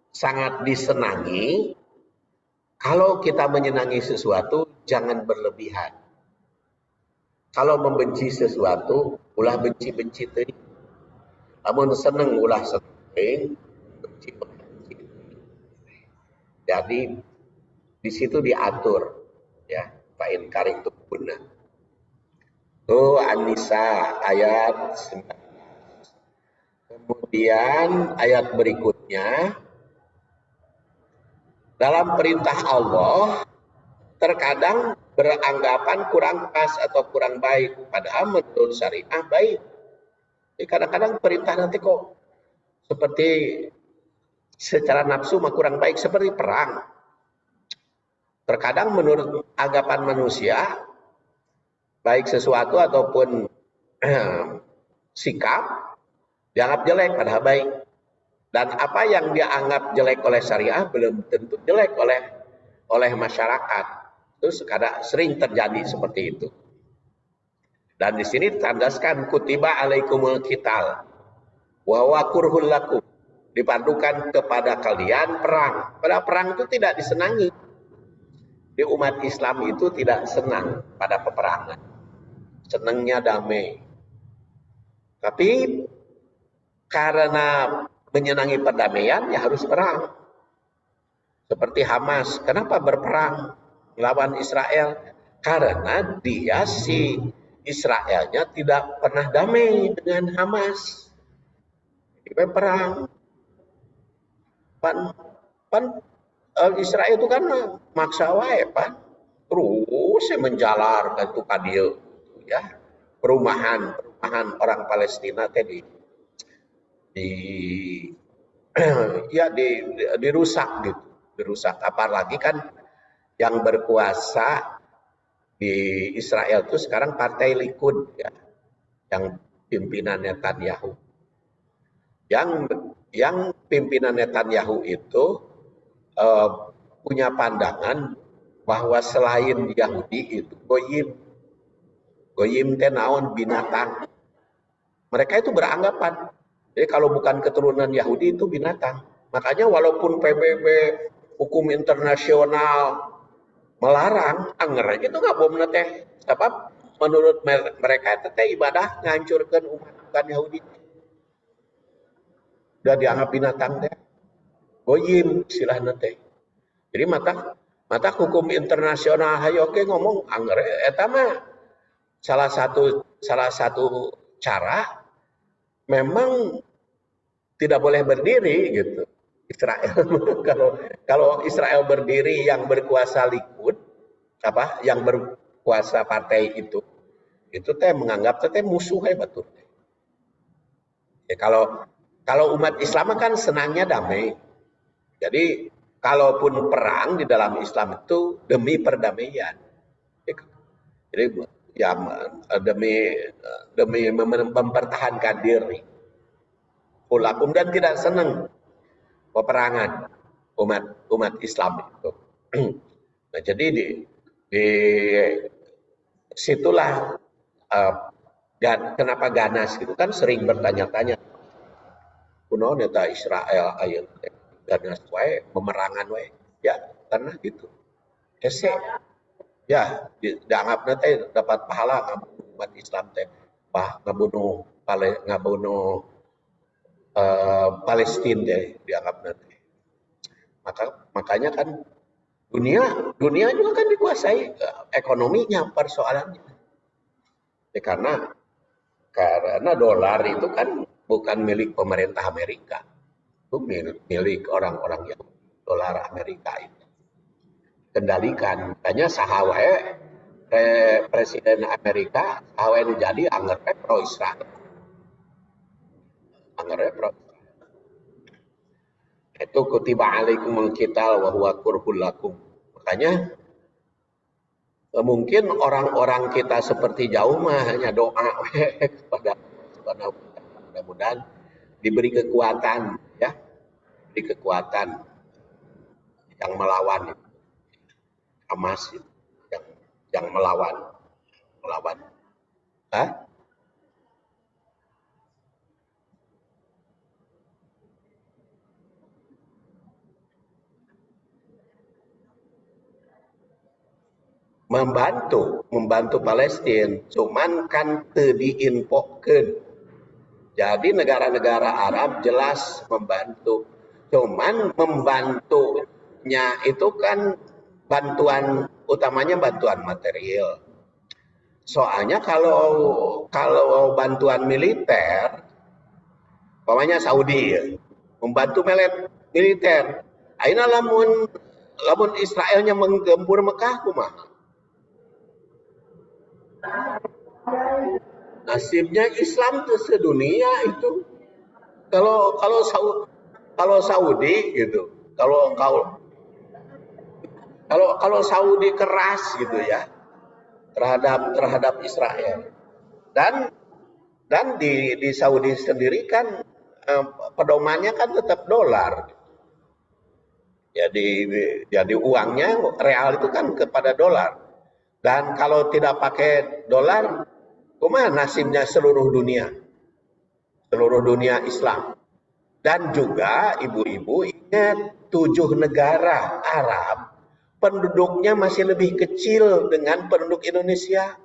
A: sangat disenangi, kalau kita menyenangi sesuatu, jangan berlebihan. Kalau membenci sesuatu, ulah benci-benci tadi. Namun seneng ulah seneng, benci-benci. Jadi di situ diatur, ya. Fa'in karing itu benar. Tuh An-Nisa ayat 9. Kemudian ayat berikutnya, dalam perintah Allah terkadang beranggapan kurang pas atau kurang baik, padahal menurut syariah baik. Jadi kadang-kadang perintah nanti kok seperti secara nafsu mah kurang baik, seperti perang. Terkadang menurut anggapan manusia, baik sesuatu ataupun sikap dianggap jelek padahal baik. Dan apa yang dianggap jelek oleh syariah belum tentu jelek oleh masyarakat. Itu sering terjadi seperti itu. Dan di sini ditandaskan kutiba alaikumul qital wa huwa kurhul lakum. Dipandukan kepada kalian perang. Pada perang itu tidak disenangi. Di umat Islam itu tidak senang pada peperangan. Senangnya damai. Tapi karena menyenangi perdamaian, ya harus perang. Seperti Hamas, kenapa berperang melawan Israel? Karena dia si Israelnya tidak pernah damai dengan Hamas. Jadi perang. Israel itu kan maksa wae, Pan. Terus menjalar ke Tukadil, ya. Perumahan orang Palestina tadi dirusak gitu, dirusak. Apalagi kan yang berkuasa di Israel itu sekarang partai Likud, ya, yang pimpinan Netanyahu. Yang pimpinan Netanyahu itu punya pandangan bahwa selain Yahudi itu goyim teh naon binatang. Mereka itu beranggapan, jadi kalau bukan keturunan Yahudi itu binatang. Makanya walaupun PBB, hukum internasional melarang, anger itu nggak boleh teh. Sebab menurut mereka teh ibadah ngancurkan umat bukan Yahudi. Udah dianggap binatang teh. Goyim istilahna teh. Jadi mata hukum internasional hayo oke ngomong anger eta mah salah satu cara memang tidak boleh berdiri gitu Israel. kalau Israel berdiri, yang berkuasa Likud, yang berkuasa partai itu teh menganggap teh musuh betul. Ya, kalau umat Islam kan senangnya damai. Jadi kalaupun perang di dalam Islam itu demi perdamaian. Jadi ya demi mempertahankan diri. lakum, dan tidak senang peperangan umat Islam itu. Nah, jadi di situlah kenapa ganas gitu kan, sering bertanya-tanya kunaon eta Israel aya ganas wae memerangan wae ya, karena gitu hese ya dianggapna teh dapat pahala ngabunuh umat Islam teh, ngabunuh Palestina deh dianggapna teh. Makanya kan dunia juga kan dikuasai ekonominya persoalannya. Ya, karena dolar itu kan bukan milik pemerintah Amerika, itu milik orang-orang yang dolar Amerika itu kendalikan. Makanya sahawae presiden Amerika sahawae nu jadi anggarnya pro Israel, anggarnya pro itu kutiba alaikumul qital wa huwa kurhul lakum. Makanya mungkin orang-orang kita seperti jauh mah hanya doa kepada mudah-mudahan diberi kekuatan ya, diberi kekuatan yang melawan Hamas, yang melawan. Hah? membantu Palestina, cuman kan teu diinfokeun. Jadi negara-negara Arab jelas membantu, cuman membantunya itu kan bantuan utamanya bantuan material. Soalnya kalau bantuan militer, umpamanya Saudi ya, membantu militer, ayeuna lamun Israelnya menggempur Mekah kumaha? Nasibnya Islam tuh sedunia itu. Kalau Saudi gitu, kalau Saudi keras gitu ya terhadap Israel, dan di Saudi sendiri kan pedomannya kan tetap dolar. Jadi uangnya real itu kan kepada dolar. Dan kalau tidak pakai dolar, kumaha nasibnya seluruh dunia Islam. Dan juga ibu-ibu ingat 7 negara Arab penduduknya masih lebih kecil dengan penduduk Indonesia.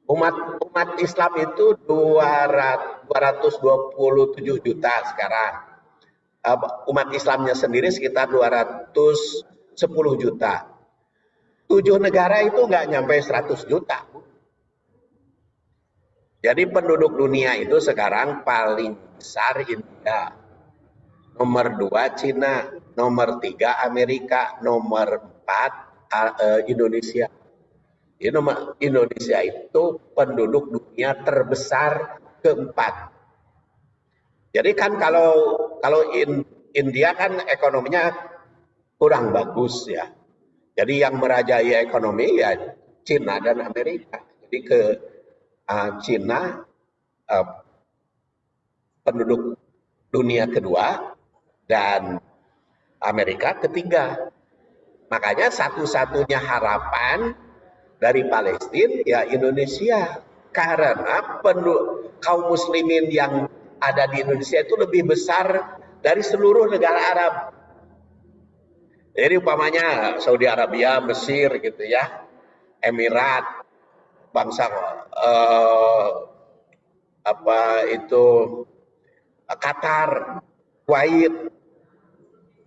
A: Umat Islam itu 227 juta sekarang. Umat Islamnya sendiri sekitar 210 juta. 7 negara itu nggak nyampe 100 juta. Jadi penduduk dunia itu sekarang paling besar India, nomor 2 Cina, nomor 3 Amerika, nomor 4 Indonesia. Jadi Indonesia itu penduduk dunia terbesar keempat. Jadi kan kalau India kan ekonominya kurang bagus ya. Jadi yang merajai ekonomi ya Cina dan Amerika. Jadi ke Cina penduduk dunia kedua dan Amerika ketiga. Makanya satu-satunya harapan dari Palestina ya Indonesia, karena kaum muslimin yang ada di Indonesia itu lebih besar dari seluruh negara Arab. Jadi umpamanya Saudi Arabia, Mesir gitu ya, Emirat, bangsa Qatar, Kuwait,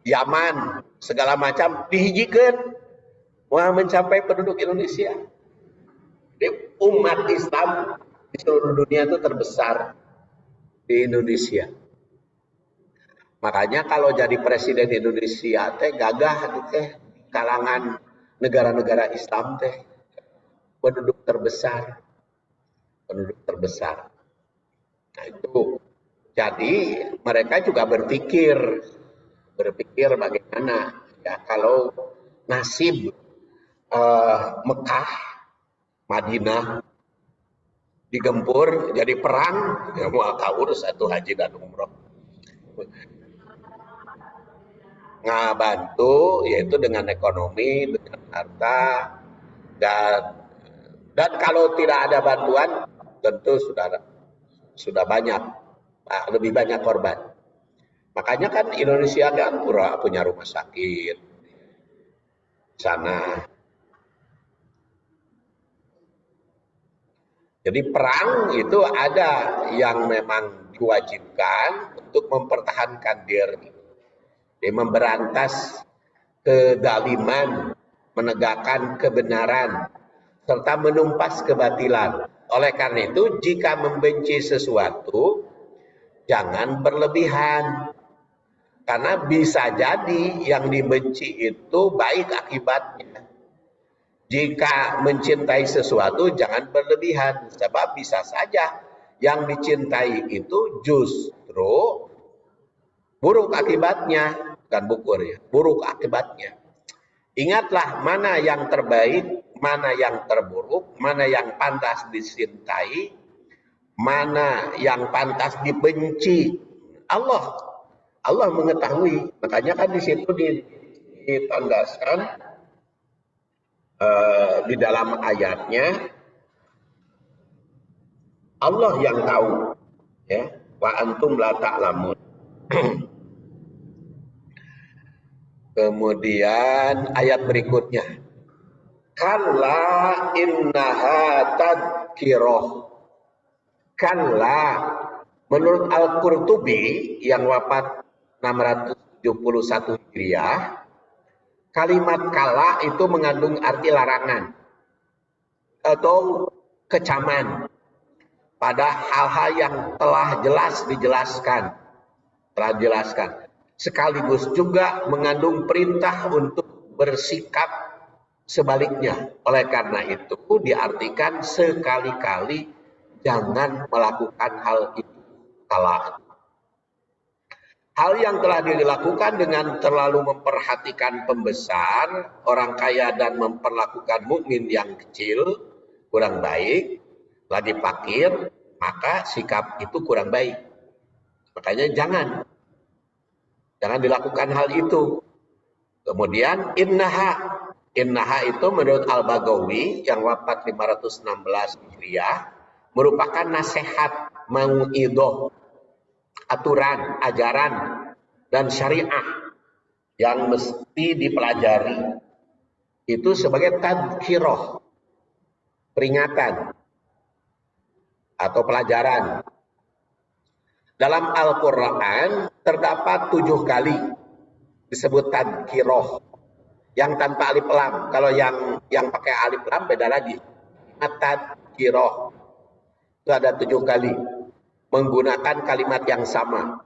A: Yaman, segala macam dihijikeun wah mencapai penduduk Indonesia. Jadi umat Islam di seluruh dunia itu terbesar di Indonesia. Makanya kalau jadi presiden Indonesia teh gagah teh kalangan negara-negara Islam teh penduduk terbesar. Nah itu jadi mereka juga berpikir bagaimana ya kalau nasib Mekah, Madinah digempur jadi perang, ya mau urus satu haji dan umroh. Ngabantu yaitu dengan ekonomi, dengan harta, dan kalau tidak ada bantuan tentu sudah banyak, lebih banyak korban. Makanya kan Indonesia kan punya rumah sakit sana. Jadi perang itu ada yang memang diwajibkan untuk mempertahankan diri, jadi memberantas kedaliman, menegakkan kebenaran, serta menumpas kebatilan. Oleh karena itu, jika membenci sesuatu, jangan berlebihan. Karena bisa jadi yang dibenci itu baik akibatnya. Jika mencintai sesuatu jangan berlebihan, sebab bisa saja yang dicintai itu justru buruk akibatnya, bukan bukur ya, buruk akibatnya. Ingatlah mana yang terbaik, mana yang terburuk, mana yang pantas dicintai, mana yang pantas dibenci. Allah mengetahui, makanya kan di situ ditandaskan di dalam ayatnya, Allah yang tahu, ya, wa antum la ta'lamun. Kemudian ayat berikutnya, kalla innaha tadhkirah. Kalla, menurut Al-Qurtubi yang wafat 671 Hijriah, kalimat kala itu mengandung arti larangan atau kecaman pada hal-hal yang telah dijelaskan. Sekaligus juga mengandung perintah untuk bersikap sebaliknya. Oleh karena itu diartikan sekali-kali jangan melakukan hal itu. Hal yang telah dilakukan dengan terlalu memperhatikan pembesar, orang kaya, dan memperlakukan mukmin yang kecil kurang baik, lagi fakir, maka sikap itu kurang baik. Makanya jangan dilakukan hal itu. Kemudian innaha itu menurut Al-Baghawi yang wafat 516 Hijriah merupakan nasihat, mauidhah, aturan, ajaran, dan syariah yang mesti dipelajari. Itu sebagai tadhkirah, peringatan atau pelajaran. Dalam Al-Quran terdapat 7 kali disebut tadhkirah yang tanpa alif lam. Kalau yang pakai alif lam beda lagi. Tadhkirah itu ada 7 kali menggunakan kalimat yang sama.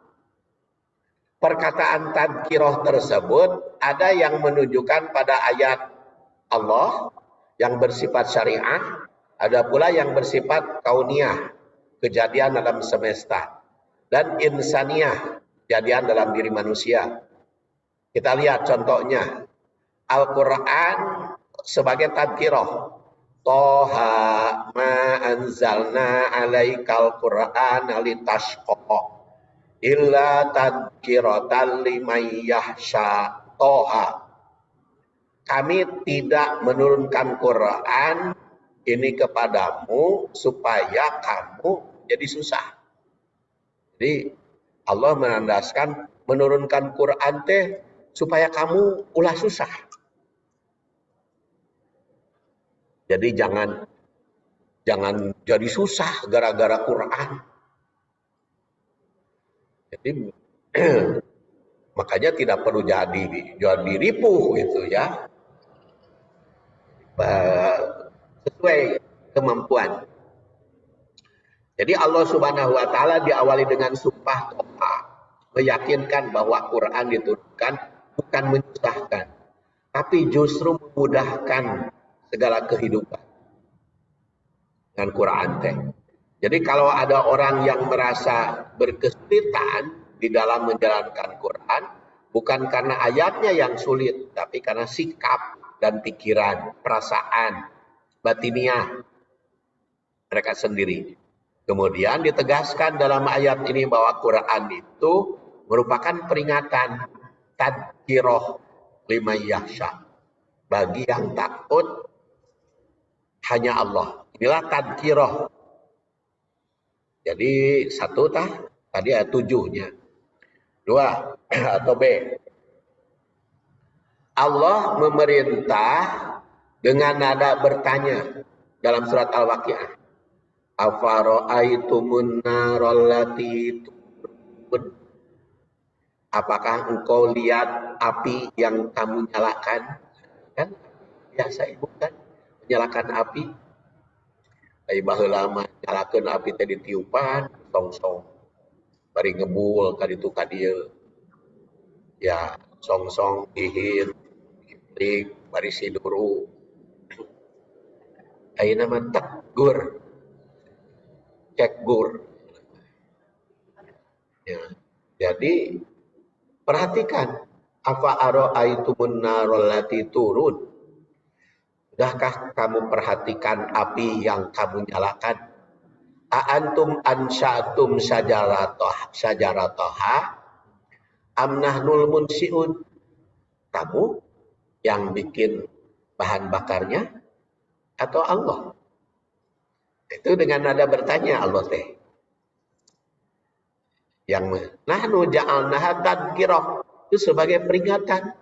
A: Perkataan tadhkirah tersebut ada yang menunjukkan pada ayat Allah yang bersifat syariah, ada pula yang bersifat kauniyah, kejadian dalam semesta, dan insaniyah, kejadian dalam diri manusia. Kita lihat contohnya. Al-Quran sebagai tadhkirah. Toha ma anzalna alaikal Qur'ana litashqa illa tadhkiratan liman yahsha. Toha, kami tidak menurunkan Quran ini kepadamu supaya kamu jadi susah. Jadi Allah menandaskan menurunkan Quran teh supaya kamu ulah susah. Jadi jangan jadi susah gara-gara Quran. Jadi makanya tidak perlu jadi ripuh gitu ya. Sesuai kemampuan. Jadi Allah Subhanahu wa taala diawali dengan sumpah Toha, meyakinkan bahwa Quran diturunkan bukan menyusahkan, tapi justru memudahkan segala kehidupan dengan Quran teh. Jadi kalau ada orang yang merasa berkesulitan di dalam menjalankan Quran, bukan karena ayatnya yang sulit, tapi karena sikap dan pikiran, perasaan, batiniah. mereka sendiri. Kemudian ditegaskan dalam ayat ini bahwa Quran itu merupakan peringatan, tadhkirah liman yakhsha, bagi yang takut hanya Allah. Inilah tadhkirah. Jadi satu tadi ada 7-nya. 2 atau B. Allah memerintah dengan nada bertanya dalam surat Al-Waqiah. Afara'aitumun narallati turun. Apakah engkau lihat api yang kamu nyalakan? Kan biasa ibu kan menyalakan api. Ai baheula mah nyalakeun api teh ditiupan, song-song. Bari ngebul ka ditu ka dieu. Ya, song-song dihin, klik, bari siduru. Ayeuna mah tegur. Cek gur. Ya. Jadi perhatikan, apa ara'aitumun narallati turun. Sudahkah kamu perhatikan api yang kamu nyalakan? A'antum ansya'tum syajarataha am nahnul munsiun. Kamu yang bikin bahan bakarnya atau Allah? Itu dengan nada bertanya Allah teh. Yang nahnu ja'alnaha tadhkirah, itu sebagai peringatan.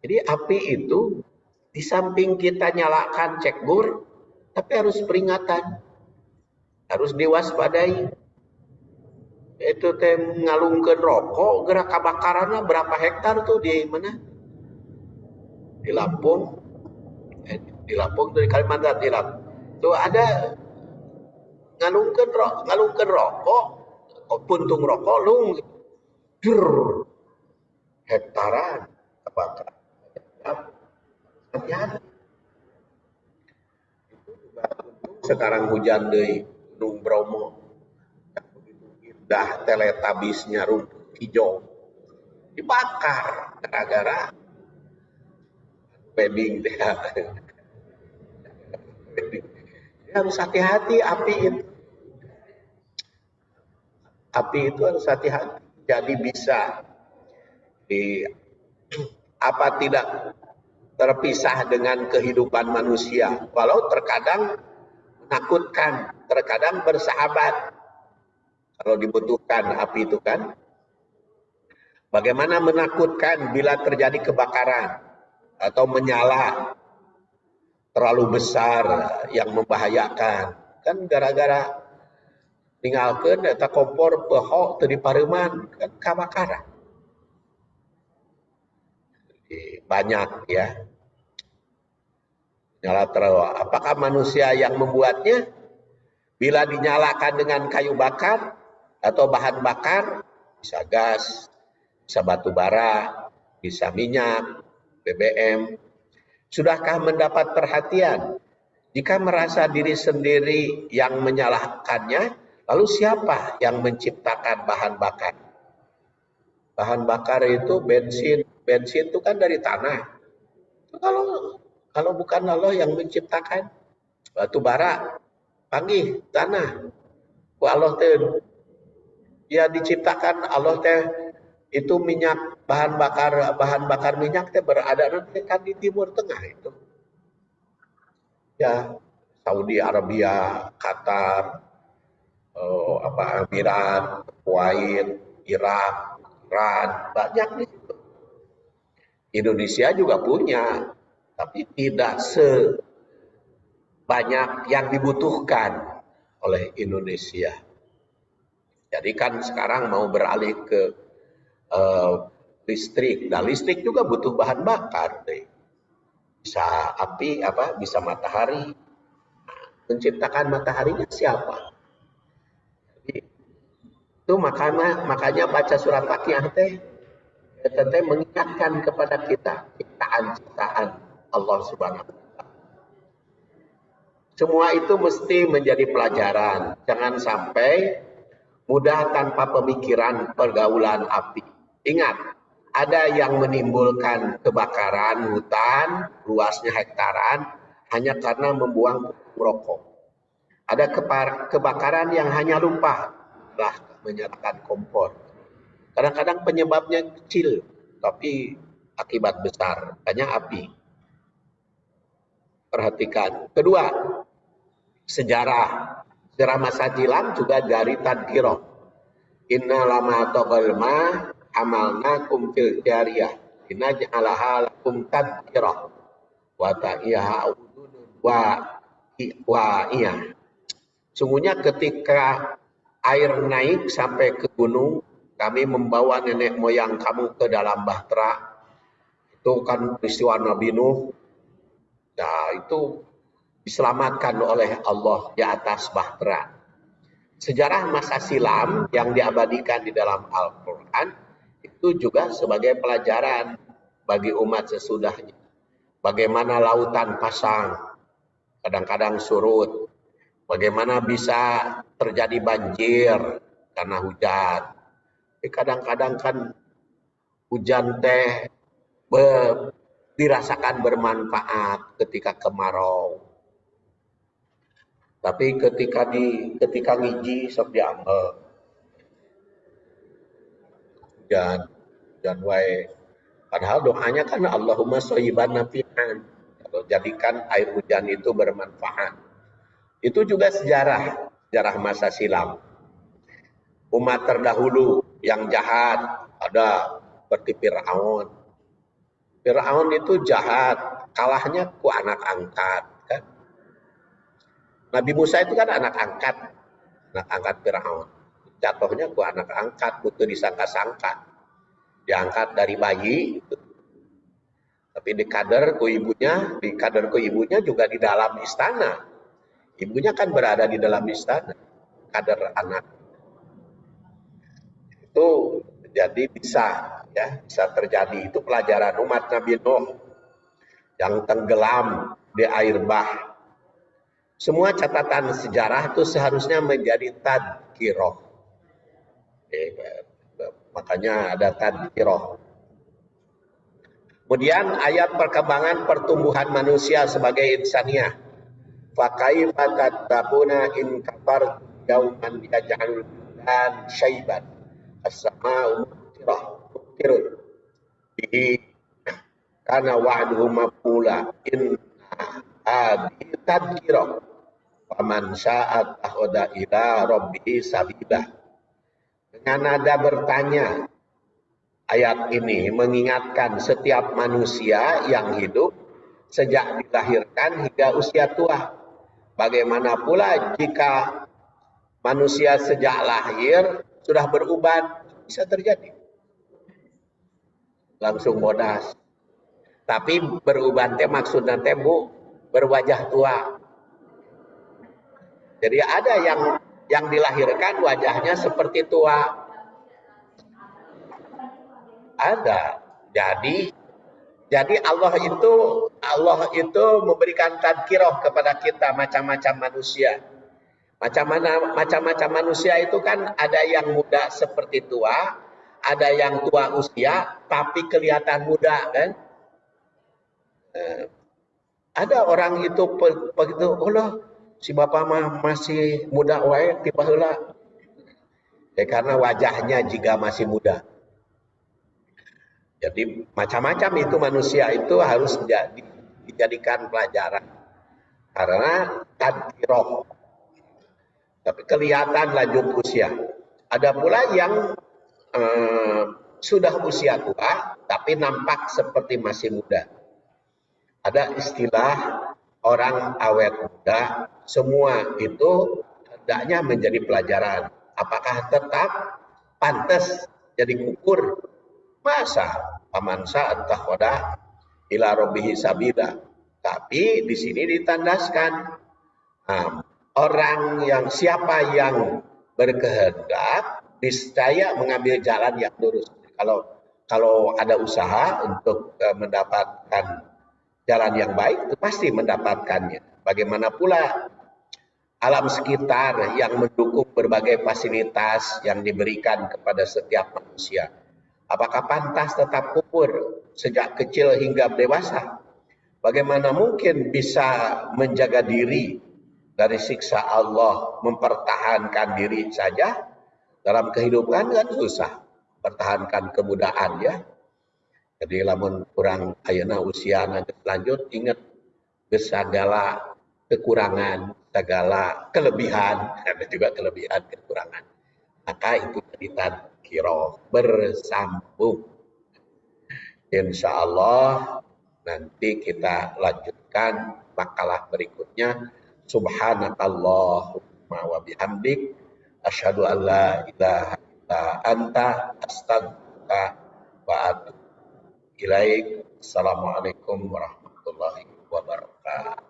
A: Jadi api itu di samping kita nyalakan cek gur, tapi harus peringatan. Harus diwaspadai. Itu teh ngalungkeun rokok, gerak kebakarannya berapa hektar tuh di mana? Di Lampung. Di Lampung, di Kalimantan, di Lampung. Tuh ada ngalungkeun rokok, puntung rokok lung hektaran kebakaran. Hati-hati. Sekarang hujan deui Gunung Bromo. Indah teletabisnya rumput hijau dibakar gara-gara wedding deh. Harus hati-hati api itu. Api itu harus hati-hati. Jadi bisa tidak terpisah dengan kehidupan manusia. Walau terkadang menakutkan, terkadang bersahabat. Kalau dibutuhkan api itu kan. Bagaimana menakutkan bila terjadi kebakaran atau menyala terlalu besar yang membahayakan. Kan gara-gara tinggalkan eta kompor pehok teu dipareuman kan kebakaran. Banyak ya. Nyala terlalu. Apakah manusia yang membuatnya? Bila dinyalakan dengan kayu bakar atau bahan bakar, bisa gas, bisa batu bara, bisa minyak, BBM. Sudahkah mendapat perhatian? Jika merasa diri sendiri yang menyalahkannya, lalu siapa yang menciptakan bahan bakar? Bahan bakar itu bensin. Bensin itu kan dari tanah. Kalau bukan Allah yang menciptakan, batu bara, panggih, tanah. Allah teh ya diciptakan Allah teh itu minyak bahan bakar minyak teh berada nanti kan di Timur Tengah itu. Ya, Saudi Arabia, Qatar, Emirat, Kuwait, Irak, Iran, banyak di situ. Indonesia juga punya, tapi tidak sebanyak yang dibutuhkan oleh Indonesia. Jadi kan sekarang mau beralih ke listrik. Nah, listrik juga butuh bahan bakar deh. Bisa api bisa matahari. Nah, menciptakan mataharinya siapa? Jadi, itu makanya baca surat Waqiah teh mengingatkan kepada kita ciptaan Allah Subhanahu wa taala. Semua itu mesti menjadi pelajaran. Jangan sampai mudah tanpa pemikiran pergaulan api. Ingat, ada yang menimbulkan kebakaran hutan, luasnya hektaran, hanya karena membuang rokok. Ada kebakaran yang hanya lupa lah menyalakan kompor. Kadang-kadang penyebabnya kecil, tapi akibat besar, hanya api. Perhatikan. Kedua, sejarah. Sejarah masa silam juga dari tadkirah. Inna lama togal ma amalnakum fil jariyah. Inna ja'alaha lakum tadkirah. Wa ta'iyaha wa iya. Sungguhnya ketika air naik sampai ke gunung, kami membawa nenek moyang kamu ke dalam bahtera. Itu kan peristiwa Nabi Nuh. Ya, itu diselamatkan oleh Allah di atas bahtera. Sejarah masa silam yang diabadikan di dalam Al-Quran itu juga sebagai pelajaran bagi umat sesudahnya. Bagaimana lautan pasang, kadang-kadang surut. Bagaimana bisa terjadi banjir karena hujan. Kadang-kadang kan hujan teh dirasakan bermanfaat ketika kemarau. Tapi ketika ngiji sok diambel. Hujan wae. Padahal doanya kan Allahumma shayyiban nafi'an. Kalau jadikan air hujan itu bermanfaat. Itu juga sejarah masa silam. Umat terdahulu yang jahat ada seperti Fir'aun. Fir'aun itu jahat, kalahnya ku anak angkat. Kan? Nabi Musa itu kan anak angkat Fir'aun. Jatuhnya ku anak angkat, butuh disangka-sangka. Diangkat dari bayi, tapi di kader ku ibunya juga di dalam istana. Ibunya kan berada di dalam istana, kader anak. Itu jadi bisa terjadi. Itu pelajaran umat Nabi Nuh yang tenggelam di air bah. Semua catatan sejarah itu seharusnya menjadi tadkirah. Makanya ada tadkirah. Kemudian ayat perkembangan pertumbuhan manusia sebagai insaniyah. Fakaifa tattaquna in kafartum yawman yaj'alul dan syaiban as-sama'u muftirun bihi kana wa'duhu maf'ula inna hadhihi tadhkirah wa man syaa'a takhadha ila rabbihi sabila. Dengan nada bertanya, ayat ini mengingatkan setiap manusia yang hidup sejak dilahirkan hingga usia tua. Bagaimana pula jika manusia sejak lahir sudah beruban, bisa terjadi. Langsung bodas. Tapi beruban teh maksudnya teh Bu, berwajah tua. Jadi ada yang dilahirkan wajahnya seperti tua. Ada. Jadi Allah itu memberikan tadkirah kepada kita macam-macam manusia. Macam-macam manusia itu kan ada yang muda seperti tua, ada yang tua usia tapi kelihatan muda kan. Ada orang itu begitu, Allah si bapak mah masih muda wae tiba heula. Karena wajahnya juga masih muda. Jadi macam-macam itu manusia itu harus dijadikan pelajaran. Karena tadkirah. Tapi kelihatan lanjut usia. Ada pula yang sudah usia tua tapi nampak seperti masih muda. Ada istilah orang awet muda. Semua itu hendaknya menjadi pelajaran. Apakah tetap pantas jadi kukur? Masa paman saat takhada ila rabbihi sabila. Tapi di sini ditandaskan orang yang siapa yang berkehendak niscaya mengambil jalan yang lurus. Kalau ada usaha untuk mendapatkan jalan yang baik, itu pasti mendapatkannya. Bagaimana pula alam sekitar yang mendukung berbagai fasilitas yang diberikan kepada setiap manusia. Apakah pantas tetap kufur sejak kecil hingga dewasa? Bagaimana mungkin bisa menjaga diri dari siksa Allah, mempertahankan diri saja dalam kehidupan kan susah. Pertahankan kemudahan ya. Jadi lamun kurang ayeuna usia lanjut ingat segala kekurangan, segala kelebihan, ada juga kelebihan kekurangan. Maka itu jadi tadkiro bersambung. Insya Allah nanti kita lanjutkan makalah berikutnya. Subhanakallahumma wa bihamdik asyhadu an la ilaha illa anta astaghfiruka wa atubu ilaik. Assalamualaikum warahmatullahi wabarakatuh.